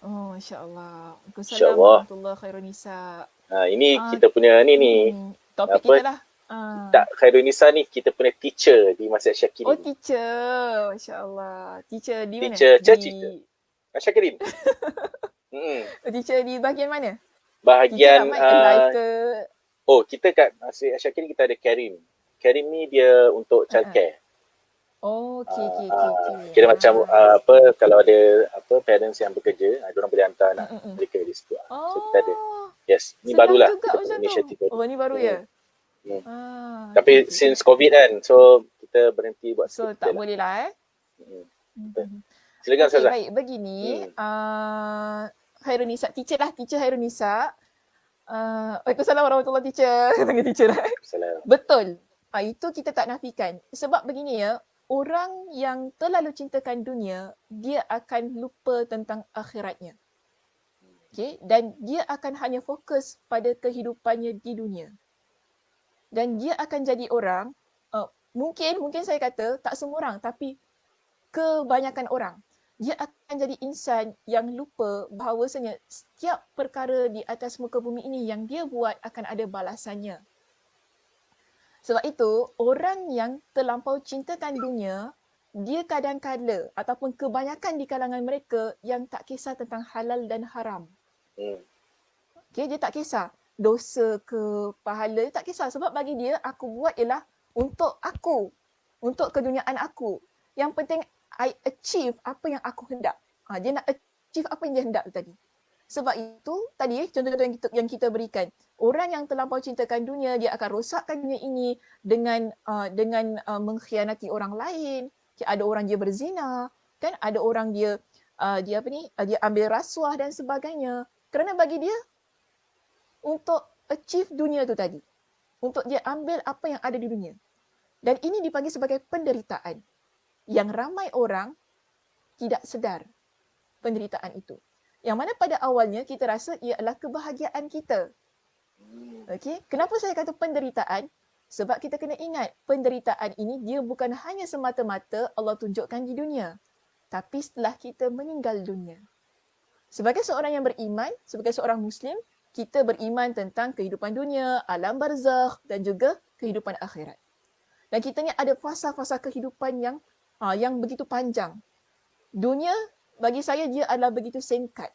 Oh, insya-Allah. Insya-Allah. Warahmatullahi Khairun Nisa. Ini kita punya ni. Topik kita lah. Tak, Khairun Nisa ni kita punya teacher di Masjid Syakirin. Oh, teacher. Masya-Allah. Teacher di mana? Teacher. Syakirin. Teacher di bahagian mana? Bahagian Oh, kita kat Masjid Syakirin kita ada Karim. Karim ni dia untuk childcare. Oh, okey. Kira macam kalau ada parents yang bekerja, orang boleh hantar anak mereka di situ. So kita ada. Yes, ni barulah kita punya inisiatif. Oh, ni baru ya. Tapi since COVID kan, so kita berhenti buat. So tak boleh lah Silakan Ustazah. Baik, begini. Khairun Nisa, teacher Khairun Nisa. Waalaikumsalam warahmatullahi teacher. Tengah teacher lah. Betul. Itu kita tak nafikan. Sebab begini ya, orang yang terlalu cintakan dunia, dia akan lupa tentang akhiratnya. Okay? Dan dia akan hanya fokus pada kehidupannya di dunia. Dan dia akan jadi orang, mungkin saya kata tak semua orang, tapi kebanyakan orang, dia akan jadi insan yang lupa bahawasanya setiap perkara di atas muka bumi ini yang dia buat akan ada balasannya. Sebab itu, orang yang terlampau cintakan dunia, dia kadang-kala ataupun kebanyakan di kalangan mereka yang tak kisah tentang halal dan haram. Okay, dia tak kisah dosa ke pahala, dia tak kisah. Sebab bagi dia, aku buat ialah untuk aku, untuk keduniaan aku. Yang penting, I achieve apa yang aku hendak. Dia nak achieve apa yang dia hendak tadi. Sebab itu, tadi contoh-contoh yang kita berikan. Orang yang terlampau cintakan dunia, dia akan rosakkan dunia ini dengan mengkhianati orang lain. Ada orang dia berzina, kan? Ada orang dia ambil rasuah dan sebagainya. Kerana bagi dia, untuk achieve dunia tu tadi. Untuk dia ambil apa yang ada di dunia. Dan ini dipanggil sebagai penderitaan. Yang ramai orang tidak sedar penderitaan itu. Yang mana pada awalnya kita rasa ia adalah kebahagiaan kita. Okey, kenapa saya kata penderitaan? Sebab kita kena ingat, penderitaan ini dia bukan hanya semata-mata Allah tunjukkan di dunia. Tapi setelah kita meninggal dunia. Sebagai seorang yang beriman, sebagai seorang Muslim, kita beriman tentang kehidupan dunia, alam barzakh dan juga kehidupan akhirat. Dan kita ni ada fasa-fasa kehidupan yang begitu panjang. Dunia bagi saya dia adalah begitu singkat.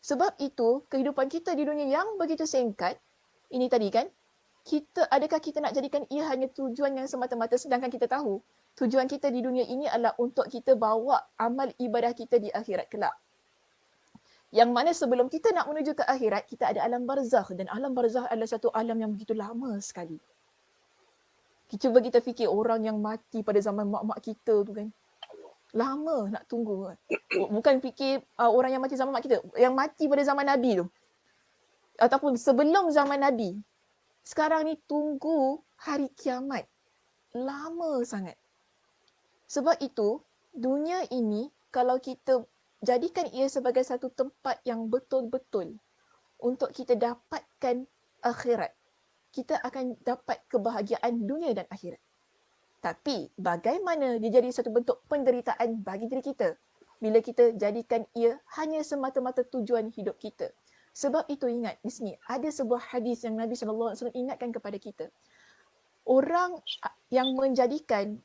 Sebab itu kehidupan kita di dunia yang begitu singkat, ini tadi kan, adakah kita nak jadikan ia hanya tujuan yang semata-mata sedangkan kita tahu tujuan kita di dunia ini adalah untuk kita bawa amal ibadah kita di akhirat kelak. Yang mana sebelum kita nak menuju ke akhirat, kita ada alam barzakh dan alam barzakh adalah satu alam yang begitu lama sekali. Cuba kita fikir orang yang mati pada zaman mak-mak kita tu kan. Lama nak tunggu kan. Bukan fikir orang yang mati zaman mak kita. Yang mati pada zaman Nabi tu. Ataupun sebelum zaman Nabi. Sekarang ni tunggu hari kiamat. Lama sangat. Sebab itu, dunia ini kalau kita jadikan ia sebagai satu tempat yang betul-betul untuk kita dapatkan akhirat. Kita akan dapat kebahagiaan dunia dan akhirat. Tapi bagaimana dia jadi satu bentuk penderitaan bagi diri kita bila kita jadikan ia hanya semata-mata tujuan hidup kita. Sebab itu ingat di sini ada sebuah hadis yang Nabi SAW ingatkan kepada kita. Orang yang menjadikan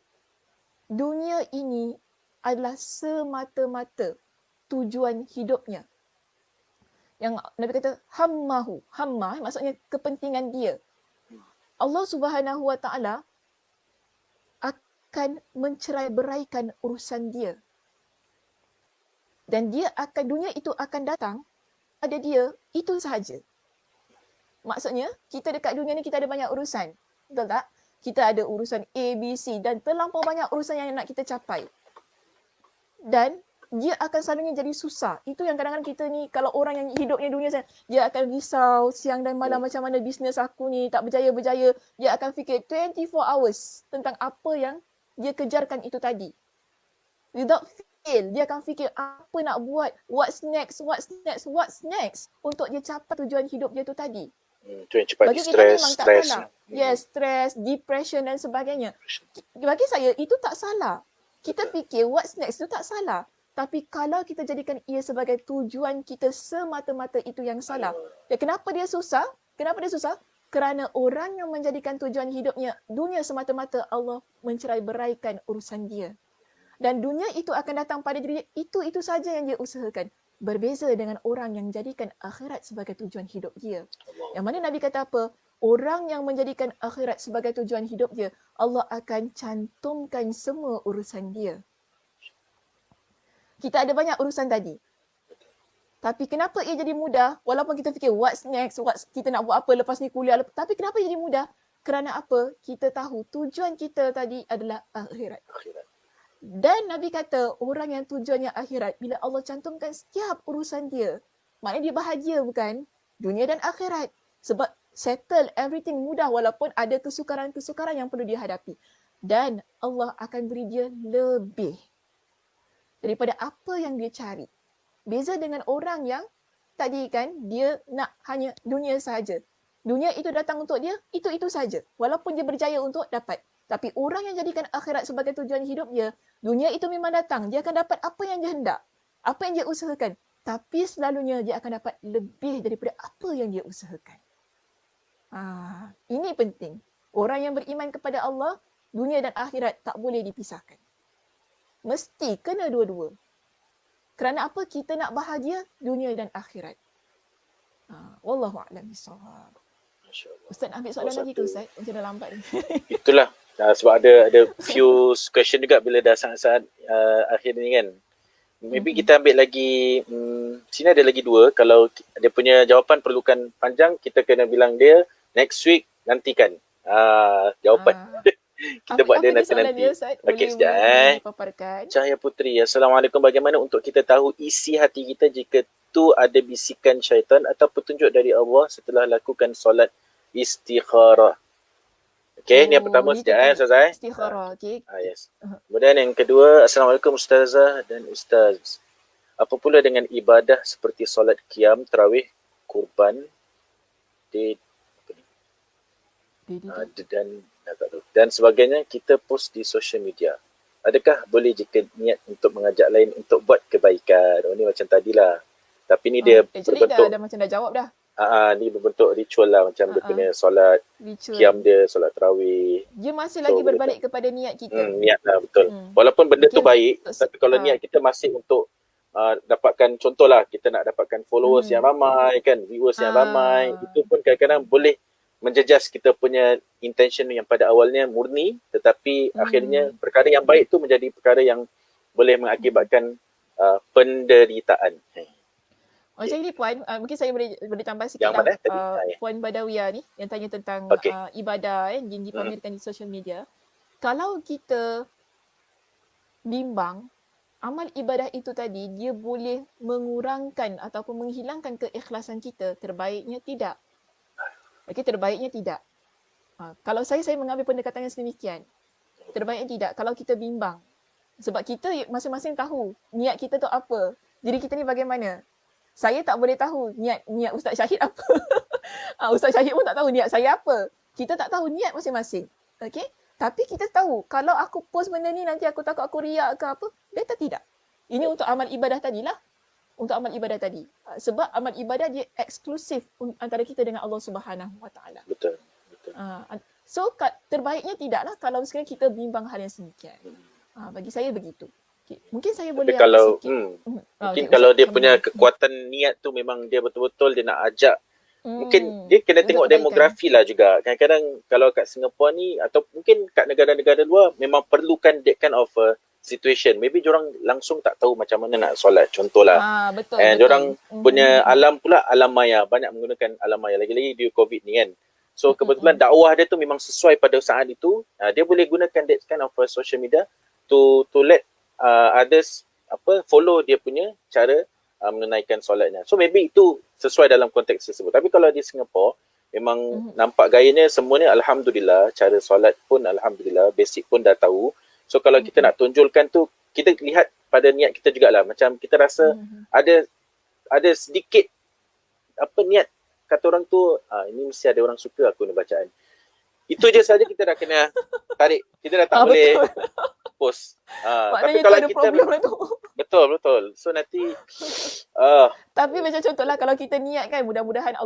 dunia ini adalah semata-mata tujuan hidupnya. Yang Nabi kata hammah maksudnya kepentingan dia. Allah Subhanahu Wa Taala akan mencerai-beraikan urusan dia. Dan dunia itu akan datang pada dia itu sahaja. Maksudnya, kita dekat dunia ni kita ada banyak urusan. Betul tak? Kita ada urusan A, B, C dan terlampau banyak urusan yang nak kita capai. Dan dia akan selalunya jadi susah. Itu yang kadang-kadang kita ni, kalau orang yang hidupnya dunia, dia akan risau siang dan malam macam mana bisnes aku ni tak berjaya-berjaya. Dia akan fikir 24 hours tentang apa yang dia kejarkan itu tadi. Without fail, dia akan fikir apa nak buat, what's next untuk dia capai tujuan hidup dia tu tadi. Itu yang cepat stres. Yes, stres, depression dan sebagainya. Bagi saya, itu tak salah. Kita fikir what's next itu tak salah. Tapi kalau kita jadikan ia sebagai tujuan kita semata-mata itu yang salah. Ya, kenapa dia susah? Kerana orang yang menjadikan tujuan hidupnya dunia semata-mata, Allah mencerai-beraikan urusan dia. Dan dunia itu akan datang pada diri dia, itu saja yang dia usahakan. Berbeza dengan orang yang jadikan akhirat sebagai tujuan hidup dia. Yang mana Nabi kata apa? Orang yang menjadikan akhirat sebagai tujuan hidup dia, Allah akan cantumkan semua urusan dia. Kita ada banyak urusan tadi. Tapi kenapa ia jadi mudah? Walaupun kita fikir what's next, kita nak buat apa lepas ni kuliah. Tapi kenapa ia jadi mudah? Kerana apa? Kita tahu tujuan kita tadi adalah akhirat. Dan Nabi kata orang yang tujuannya akhirat, bila Allah cantumkan setiap urusan dia, maknanya dia bahagia bukan? Dunia dan akhirat. Sebab settle everything mudah walaupun ada kesukaran-kesukaran yang perlu dihadapi. Dan Allah akan beri dia lebih daripada apa yang dia cari. Beza dengan orang yang tadi kan, dia nak hanya dunia sahaja. Dunia itu datang untuk dia, itu sahaja. Walaupun dia berjaya untuk dapat. Tapi orang yang jadikan akhirat sebagai tujuan hidup dia, dunia itu memang datang. Dia akan dapat apa yang dia hendak. Apa yang dia usahakan. Tapi selalunya dia akan dapat lebih daripada apa yang dia usahakan. Ini penting. Orang yang beriman kepada Allah, dunia dan akhirat tak boleh dipisahkan. Mesti kena dua-dua. Kerana apa? Kita nak bahagia dunia dan akhirat. Wallahu a'lam bishawab. Ustaz ambil soalan lagi ke Ustaz? Macam dah lambat ni. Itulah. Sebab ada few question juga bila dah saat-saat akhir ni kan. Maybe kita ambil lagi, sini ada lagi 2. Kalau dia punya jawapan perlukan panjang, kita kena bilang dia next week nantikan jawapan. Kita buat dia Apa dia soalan nanti. dia, Ustaz? Okey, Boleh sekejap boleh dipaparkan? Cahaya Putri, Assalamualaikum. Bagaimana untuk kita tahu isi hati kita jika tu ada bisikan syaitan atau petunjuk dari Allah setelah lakukan solat istikharah? Okey, ni yang pertama Ni sekejap tentang Ustazah. istikharah, okey. Yes. Kemudian yang kedua, Assalamualaikum Ustazah dan Ustaz. Apa pula dengan ibadah seperti solat qiyam, tarawih, kurban, dan sebagainya kita post di social media. Adakah boleh jika niat untuk mengajak lain untuk buat kebaikan? Ni macam tadilah. Tapi ni dia berbentuk dah macam dah jawab dah. ni berbentuk ritual lah, macam dia punya solat qiyam dia, solat tarawih. Dia masih lagi berbalik kepada niat kita. Niat lah, betul. Walaupun benda tu baik, tapi kalau niat kita masih untuk dapatkan, contohlah kita nak dapatkan followers yang ramai kan, viewers yang ramai, itu pun kadang-kadang boleh menjejas kita punya intention yang pada awalnya murni, tetapi akhirnya perkara yang baik tu menjadi perkara yang boleh mengakibatkan penderitaan. Macam ni Puan, mungkin saya boleh tambah sikit lah. Puan Badawiyah ni yang tanya tentang ibadah yang dipamerkan di social media. Kalau kita bimbang, amal ibadah itu tadi dia boleh mengurangkan ataupun menghilangkan keikhlasan kita, terbaiknya tidak. Okey, terbaiknya tidak. Kalau saya mengambil pendekatan yang sedemikian. Terbaiknya tidak kalau kita bimbang. Sebab kita masing-masing tahu niat kita tu apa. Diri kita ni bagaimana. Saya tak boleh tahu niat Ustaz Syahid apa. Ustaz Syahid pun tak tahu niat saya apa. Kita tak tahu niat masing-masing. Okey? Tapi kita tahu kalau aku post benda ni nanti aku takut aku riak ke apa. Better tidak. Ini untuk amal ibadah tadilah. Untuk amal ibadah tadi. Sebab amal ibadah dia eksklusif antara kita dengan Allah Subhanahu Wa Taala. Betul. So terbaiknya tidaklah kalau sekarang kita bimbang hal yang sedemikian. Bagi saya begitu. Okay. Mungkin saya boleh kalau mungkin kalau dia punya kekuatan niat tu memang dia betul-betul dia nak ajak. Mungkin dia kena tengok demografi lah juga. Kadang-kadang kalau kat Singapura ni atau mungkin kat negara-negara luar memang perlukan that kind of situation. Maybe diorang langsung tak tahu macam mana nak solat, contohlah. Betul. Diorang punya alam pula alam maya, banyak menggunakan alam maya, lagi-lagi di COVID ni kan. So kebetulan dakwah dia tu memang sesuai pada saat itu. Dia boleh gunakan that kind of social media to let others follow dia punya cara menunaikan solatnya. So maybe itu sesuai dalam konteks tersebut. Tapi kalau di Singapura memang nampak gayanya semuanya alhamdulillah, cara solat pun alhamdulillah, basic pun dah tahu. So kalau kita nak tunjulkan tu, kita lihat pada niat kita jugalah. Macam kita rasa ada sedikit niat kata orang tu, ini mesti ada orang suka aku ni bacaan. Itu je saja kita dah kena tarik. Kita dah tak boleh post. Tapi kalau ada kita problem tu. Betul. So nanti tapi macam contohlah kalau kita niat kan, mudah-mudahan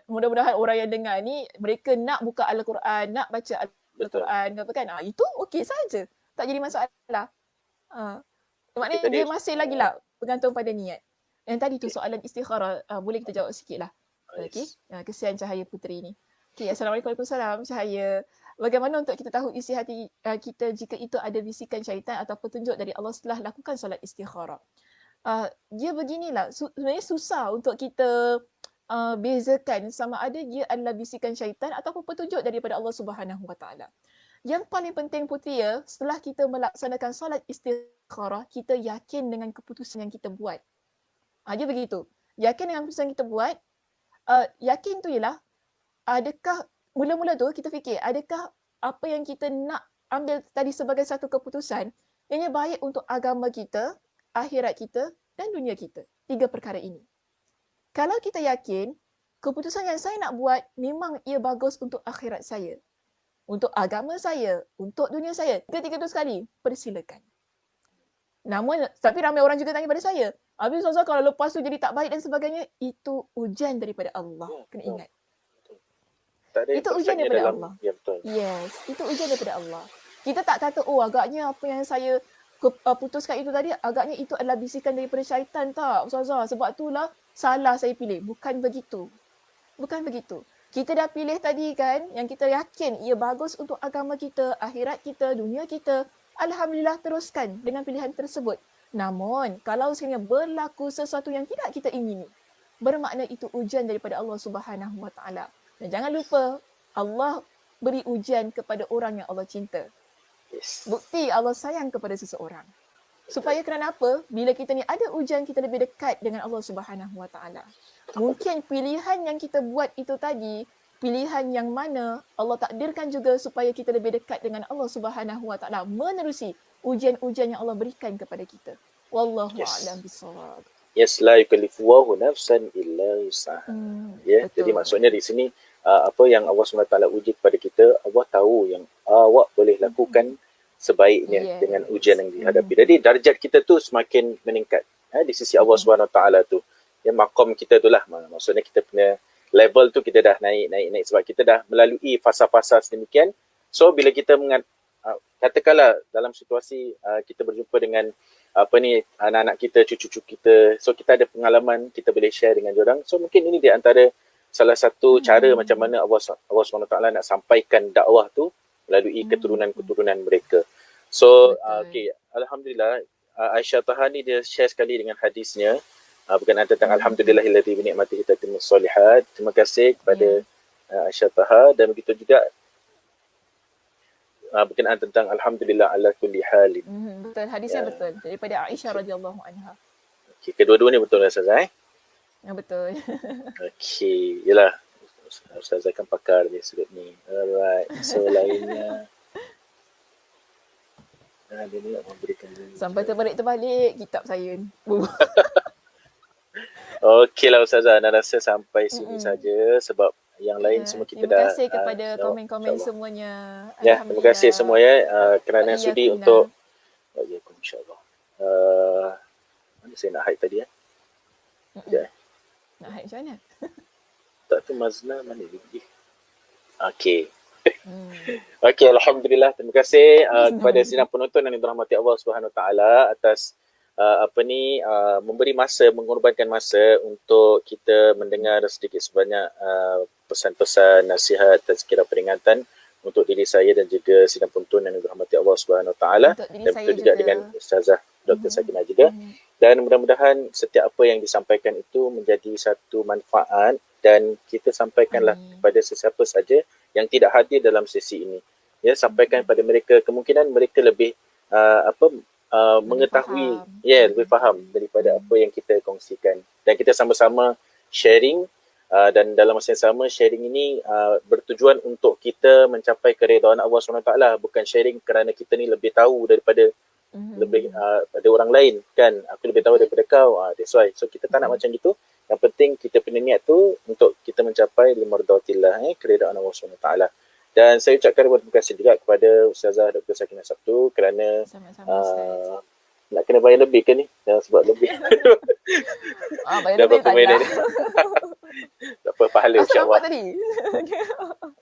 mudah-mudahan orang yang dengar ni mereka nak buka Al-Quran, nak baca Al-Quran apa kan. Itu okey saja. Tak jadi masalah. Maknanya dia masih lagi lah bergantung pada niat. Yang tadi tu soalan istikharah, boleh kita jawab sikit lah. Okey. Kesian Cahaya Putri ni. Okey, Assalamualaikum warahmatullahi wabarakatuh. Cahaya, bagaimana untuk kita tahu isi hati kita jika itu ada bisikan syaitan atau petunjuk dari Allah setelah lakukan solat istikharah? Dia beginilah, sebenarnya susah untuk kita bezakan sama ada dia adalah bisikan syaitan ataupun petunjuk daripada Allah Subhanahu Wa Taala. Yang paling penting Putri setelah kita melaksanakan solat istikharah, kita yakin dengan keputusan yang kita buat. Dia begitu. Yakin dengan keputusan yang kita buat, yakin tu ialah, adakah mula-mula tu kita fikir, adakah apa yang kita nak ambil tadi sebagai satu keputusan yang baik untuk agama kita, akhirat kita dan dunia kita. 3 perkara ini. Kalau kita yakin, keputusan yang saya nak buat memang ia bagus untuk akhirat saya, untuk agama saya, untuk dunia saya. Ketiga tu sekali, persilakan. Namun, tapi ramai orang juga tanya pada saya, habis Ustazah kalau lepas tu jadi tak baik dan sebagainya, itu ujian daripada Allah. Kena ingat. Itu ujian daripada Allah. Ya, betul. Yes, itu ujian daripada Allah. Kita tak kata, agaknya apa yang saya putuskan itu tadi, agaknya itu adalah bisikan daripada syaitan tak, Ustazah. Sebab itulah salah saya pilih. Bukan begitu. Bukan begitu. Kita dah pilih tadi kan, yang kita yakin ia bagus untuk agama kita, akhirat kita, dunia kita. Alhamdulillah, teruskan dengan pilihan tersebut. Namun, kalau sebenarnya berlaku sesuatu yang tidak kita ingini, bermakna itu ujian daripada Allah Subhanahu Wa Taala. Dan jangan lupa, Allah beri ujian kepada orang yang Allah cinta. Yes. Bukti Allah sayang kepada seseorang. Supaya kerana apa? Bila kita ni ada ujian, kita lebih dekat dengan Allah Subhanahu Wa Taala. Mungkin pilihan yang kita buat itu tadi, pilihan yang mana Allah takdirkan juga supaya kita lebih dekat dengan Allah Subhanahu Wa Taala menerusi ujian-ujian yang Allah berikan kepada kita. Wallahu a'lam bishawab. Yes, la yukallifullahu nafsan illa wus'aha. Ya, betul. jadi maksudnya di sini apa yang Allah SWT uji kepada kita, Allah tahu yang awak boleh lakukan sebaiknya dengan ujian yang dihadapi. Jadi darjat kita tu semakin meningkat di sisi Allah SWT tu. Ya, maqam kita tu lah. Maksudnya kita punya level tu kita dah naik sebab kita dah melalui fasa-fasa sedemikian. So bila kita katakanlah dalam situasi kita berjumpa dengan anak-anak kita, cucu-cucu kita, so kita ada pengalaman, kita boleh share dengan diorang. So mungkin ini di antara salah satu cara macam mana Allah SWT nak sampaikan dakwah tu melalui keturunan-keturunan mereka. So okay, alhamdulillah, Aisyah Taha ni dia share sekali dengan hadisnya berkenaan tentang alhamdulillahilladzi bi ni'matihi tatimmus solihat. Terima kasih kepada Aisyah Taha, dan begitu juga berkenaan tentang alhamdulillah ala kulli halin. Betul, hadisnya betul daripada Aisyah radhiyallahu anha. Okey, kedua-dua ni betul Ustazah betul. Okey, yalah Ustazah kan pakar dia sudut ni. Alright, so lainnya dia ni nak memberikan sampai terbalik kitab saya ni. Okey lah Ustazah, nak rasa sampai sini saja sebab yang lain semua kita dah. Terima kasih kepada komen-komen semuanya. Ya, terima kasih semua kerana sudi untuk insya-Allah. Mana saya nak hide tadi Nak hide macam mana? Tak tu Mazna mana dia? Okey. Okey, alhamdulillah, terima kasih kepada sidang penonton yang dirahmati Allah Subhanahu Wa Taala atas memberi masa, mengorbankan masa untuk kita mendengar sedikit sebanyak pesan-pesan, nasihat dan sekira peringatan untuk diri saya dan juga sidang penonton yang dirahmati Allah Subhanahu Wa Taala, dan betul juga dengan Ustazah Dr. Sakinah juga. Dan mudah-mudahan setiap apa yang disampaikan itu menjadi satu manfaat dan kita sampaikanlah kepada sesiapa saja yang tidak hadir dalam sesi ini. Ya, sampaikan kepada mereka, kemungkinan mereka lebih mengetahui, lebih faham daripada apa yang kita kongsikan, dan kita sama-sama sharing, dan dalam masa yang sama sharing ini bertujuan untuk kita mencapai keredaan Allah SWT, bukan sharing kerana kita ni lebih tahu daripada lebih pada orang lain kan, aku lebih tahu daripada kau, that's why. So kita tak nak macam gitu. Yang penting kita punya niat tu untuk kita mencapai limardhatillah, keredaan Allah SWT. Dan saya ucapkan terima kasih juga kepada Ustazah Dr. Sakinah Sabtu kerana nak kena bayar lebih ke ni? Sebab lebih. Bayar lebih tak nak. Tak apa, pahala insyaAllah. Apa tadi?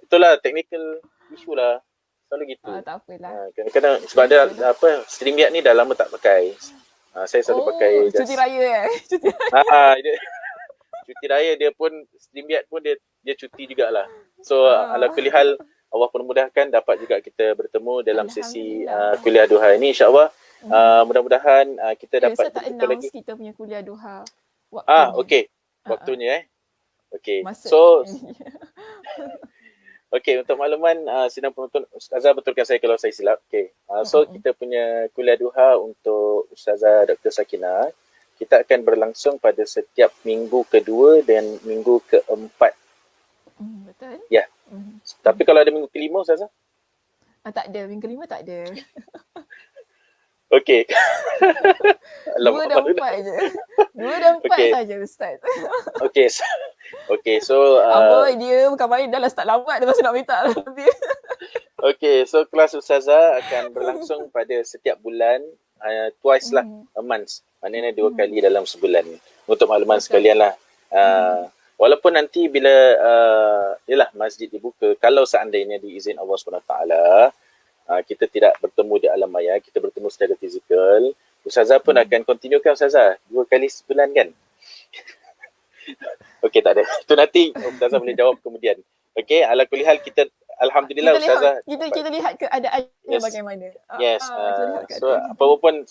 Itulah technical issue lah. Selalu gitu. Tak apalah. Kadang-kadang sebab dia StreamYard ni dah lama tak pakai. Saya selalu pakai cuti raya cuti raya dia pun, StreamYard pun dia cuti jugalah. So ala kulli hal, Allah permudahkan dapat juga kita bertemu dalam sesi kuliah duha ini, insyaAllah. Mudah-mudahan kita dapat berjumpa lagi. Kita punya kuliah duha. Okey. Waktunya Okey. So okey, untuk makluman sidang penonton, Ustazah betulkan saya kalau saya silap. Okey. So kita punya kuliah duha untuk Ustazah Dr. Sakinah, kita akan berlangsung pada setiap minggu kedua dan minggu keempat. Betul. Ya. Tapi kalau ada minggu kelima Ustazah? Tak ada, minggu kelima tak ada. Okey. 2 dan 4 je. 2 dan 4 saja Ustaz. Okey, so dia bukan main, dah lah start lambat dia masih nak minta lebih. Okey, so kelas Ustazah akan berlangsung pada setiap bulan, twice lah, a month. Maknanya 2 kali dalam sebulan. Untuk makluman sekalian lah. Walaupun nanti bila masjid dibuka, kalau seandainya diizin Allah SWT, kita tidak bertemu di alam maya, kita bertemu secara fizikal, Ustazah pun akan continuekan Ustazah 2 kali sebulan kan? Okey, tak ada. Itu nanti Ustazah boleh jawab kemudian. Okey, ala kulli hal kita alhamdulillah Ustazah. Kita lihat keadaannya bagaimana. Yes. So apapun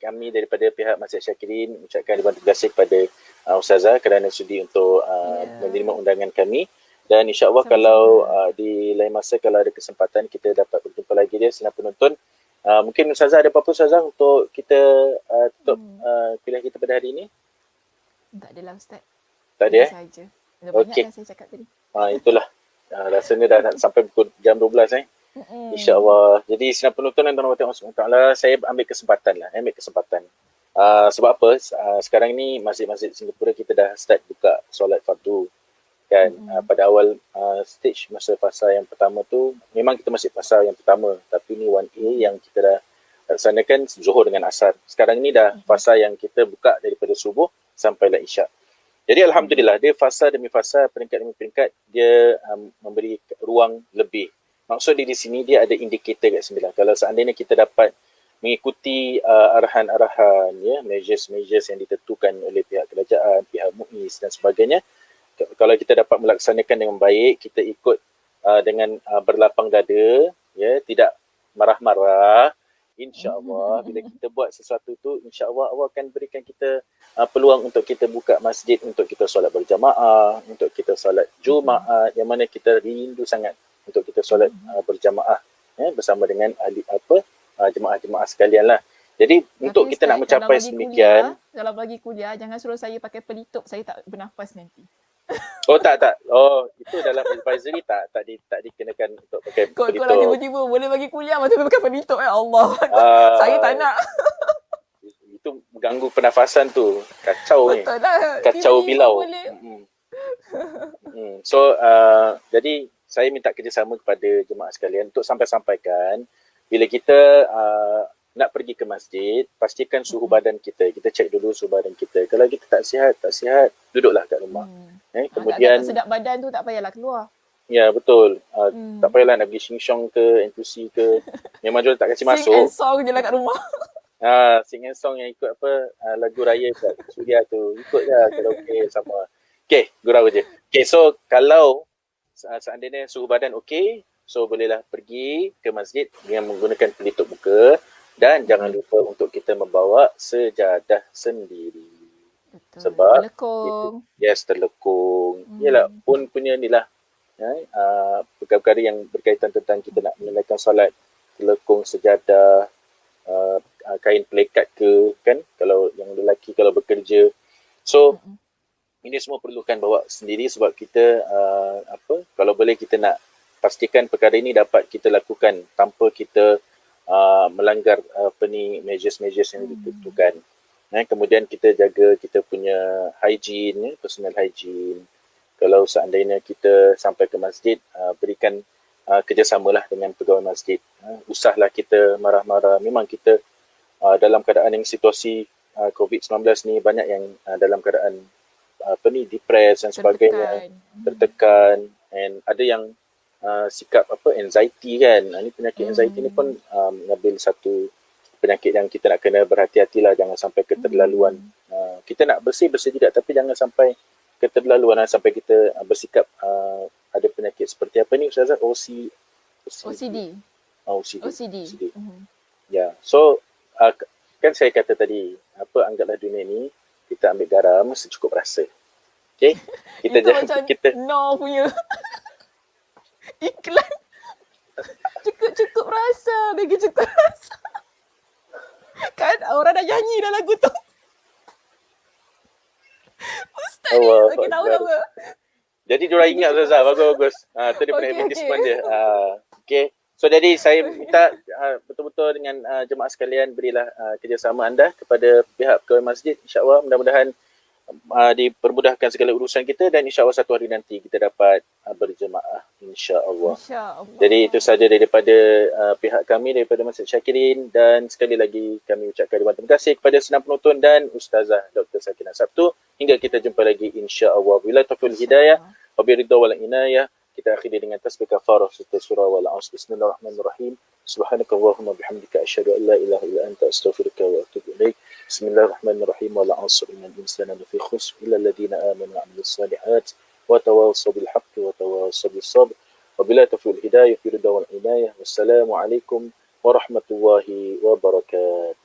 kami daripada pihak Masjid Syakirin ucapkan terima kasih kepada Ustazah kerana sudi untuk menerima undangan kami. Dan insyaAllah kalau di lain masa kalau ada kesempatan kita dapat berjumpa lagi dia, sidang penonton, Mungkin Ustazah ada apa-apa Ustazah untuk kita tutup kuliah kita pada hari ini? Tak adalah Ustaz. Tak ada Itu saja. Dah banyak Okey. dah saya cakap tadi. Itulah. Rasanya dah nak sampai pukul jam 12 InsyaAllah. Jadi sinar penonton dan rahmat Allah SWT, saya ambil kesempatan. Sebab apa? Sekarang ni masjid-masjid Singapura kita dah start buka solat fardu. Kan? Pada awal stage masa fasa yang pertama tu, memang kita masih fasa yang pertama. Tapi ni 1A yang kita dah laksanakan Zuhur dengan Asar. Sekarang ni dah fasa yang kita buka daripada subuh sampailah Isyak. Jadi Alhamdulillah, dia fasa demi fasa, peringkat demi peringkat, dia memberi ruang lebih. Maksud dia di sini, dia ada indikator kat sini lah. Kalau seandainya kita dapat mengikuti arahan-arahan, measures-measures yang ditentukan oleh pihak kerajaan, pihak MUIS dan sebagainya, kalau kita dapat melaksanakan dengan baik, kita ikut dengan berlapang dada, tidak marah-marah, InsyaAllah bila kita buat sesuatu tu, InsyaAllah Allah akan berikan kita peluang untuk kita buka masjid, untuk kita solat berjamaah, untuk kita solat Jumaat, yang mana kita rindu sangat untuk kita solat berjamaah bersama dengan ahli jemaah-jemaah sekalian lah. Jadi tapi untuk kita nak mencapai sedemikian, kalau bagi kuliah jangan suruh saya pakai pelitup, saya tak bernafas nanti. Tak. Itu dalam advisory tak dikenakan untuk pakai pelitup. Kalau tiba-tiba boleh bagi kuliah macam pakai pelitup, ya Allah. Saya tak nak. Itu mengganggu pernafasan tu. Kacau ni. Betul lah. Kacau bilau. So jadi saya minta kerjasama kepada jemaah sekalian untuk sampaikan bila kita nak pergi ke masjid, pastikan suhu badan kita. Kita cek dulu suhu badan kita. Kalau kita tak sihat, duduklah kat rumah. Kemudian tak sedap badan tu tak payahlah keluar. Ya, betul. Tak payahlah nak pergi Sheng ke, NTUC ke. Memang jual tak kasi masuk. Sing and song je lah kat rumah. Sing and song yang ikut lagu raya kat Suria tu. Ikut lah karaoke sama. Okay, gurau je. Okay, so kalau seandainya suhu badan okey, so bolehlah pergi ke masjid dengan menggunakan pelitup muka. Dan jangan lupa untuk kita membawa sejadah sendiri. Betul. Sebab terlekung. Terlekung. Yalah, pun punya ni lah. Perkara-perkara yang berkaitan tentang kita nak menunaikan solat, terlekung sejadah, kain pelekat ke, kan? Kalau yang lelaki kalau bekerja. So, ini semua perlukan bawa sendiri sebab kita kalau boleh kita nak pastikan perkara ini dapat kita lakukan tanpa kita melanggar measures-measures yang ditentukan. Kemudian kita jaga kita punya hygiene, personal hygiene. Kalau seandainya kita sampai ke masjid, berikan kerjasamalah dengan pegawai masjid. Usahlah kita marah-marah. Memang kita dalam keadaan yang situasi COVID-19 ni banyak yang dalam keadaan depressed dan sebagainya, tertekan, and ada yang sikap anxiety kan. Ini penyakit anxiety ni pun mengambil satu penyakit yang kita nak kena berhati-hatilah, jangan sampai keterlaluan. Kita nak bersih tidak, tapi jangan sampai keterlaluan, sampai kita bersikap ada penyakit seperti apa ni Ustazah? OCD. Ya. So kan saya kata tadi, anggaplah dunia ni kita ambil garam secukup rasa. Okay? Kita jangan no punya iklan. Cukup rasa, bagi cukup rasa. Kan orang dah nyanyi dah lagu tu. Ustaz ni bagi tahu nama. Jadi diorang ingat Ustazah, bagus. Tu dia punya advertisement dia. Okay. So jadi saya minta betul-betul dengan jemaah sekalian, berilah kerjasama anda kepada pihak pegawai masjid. InsyaAllah mudah-mudahan dipermudahkan segala urusan kita, dan insyaAllah satu hari nanti kita dapat berjemaah insyaAllah. Jadi itu saja daripada pihak kami, daripada Masjid Syakirin, dan sekali lagi kami ucapkan ribuan terima kasih kepada senang penonton dan Ustazah Dr. Sakinah Sabtu. Hingga kita jumpa lagi insyaAllah. Bila taufiq hidayah wa biridha wal inayah. Kita akhiri dengan tasbih kafarah serta surah wal asr. Bismillahirrahmanirrahim. Subhanakallahumma bihamdika asyhadu an la ilaha illa anta astaghfiruka wa atubu ilaik. Bismillahirrahmanirrahim. Wal asr innal insana lafi khusr illa alladhina amanu wa 'amilus solihat wa tawassaw bil haqqi wa tawassaw bis sabr. Wa bila tawfiq hidayah fi ridha wal inayah. Wassalamu alaikum warahmatullahi wabarakatuh.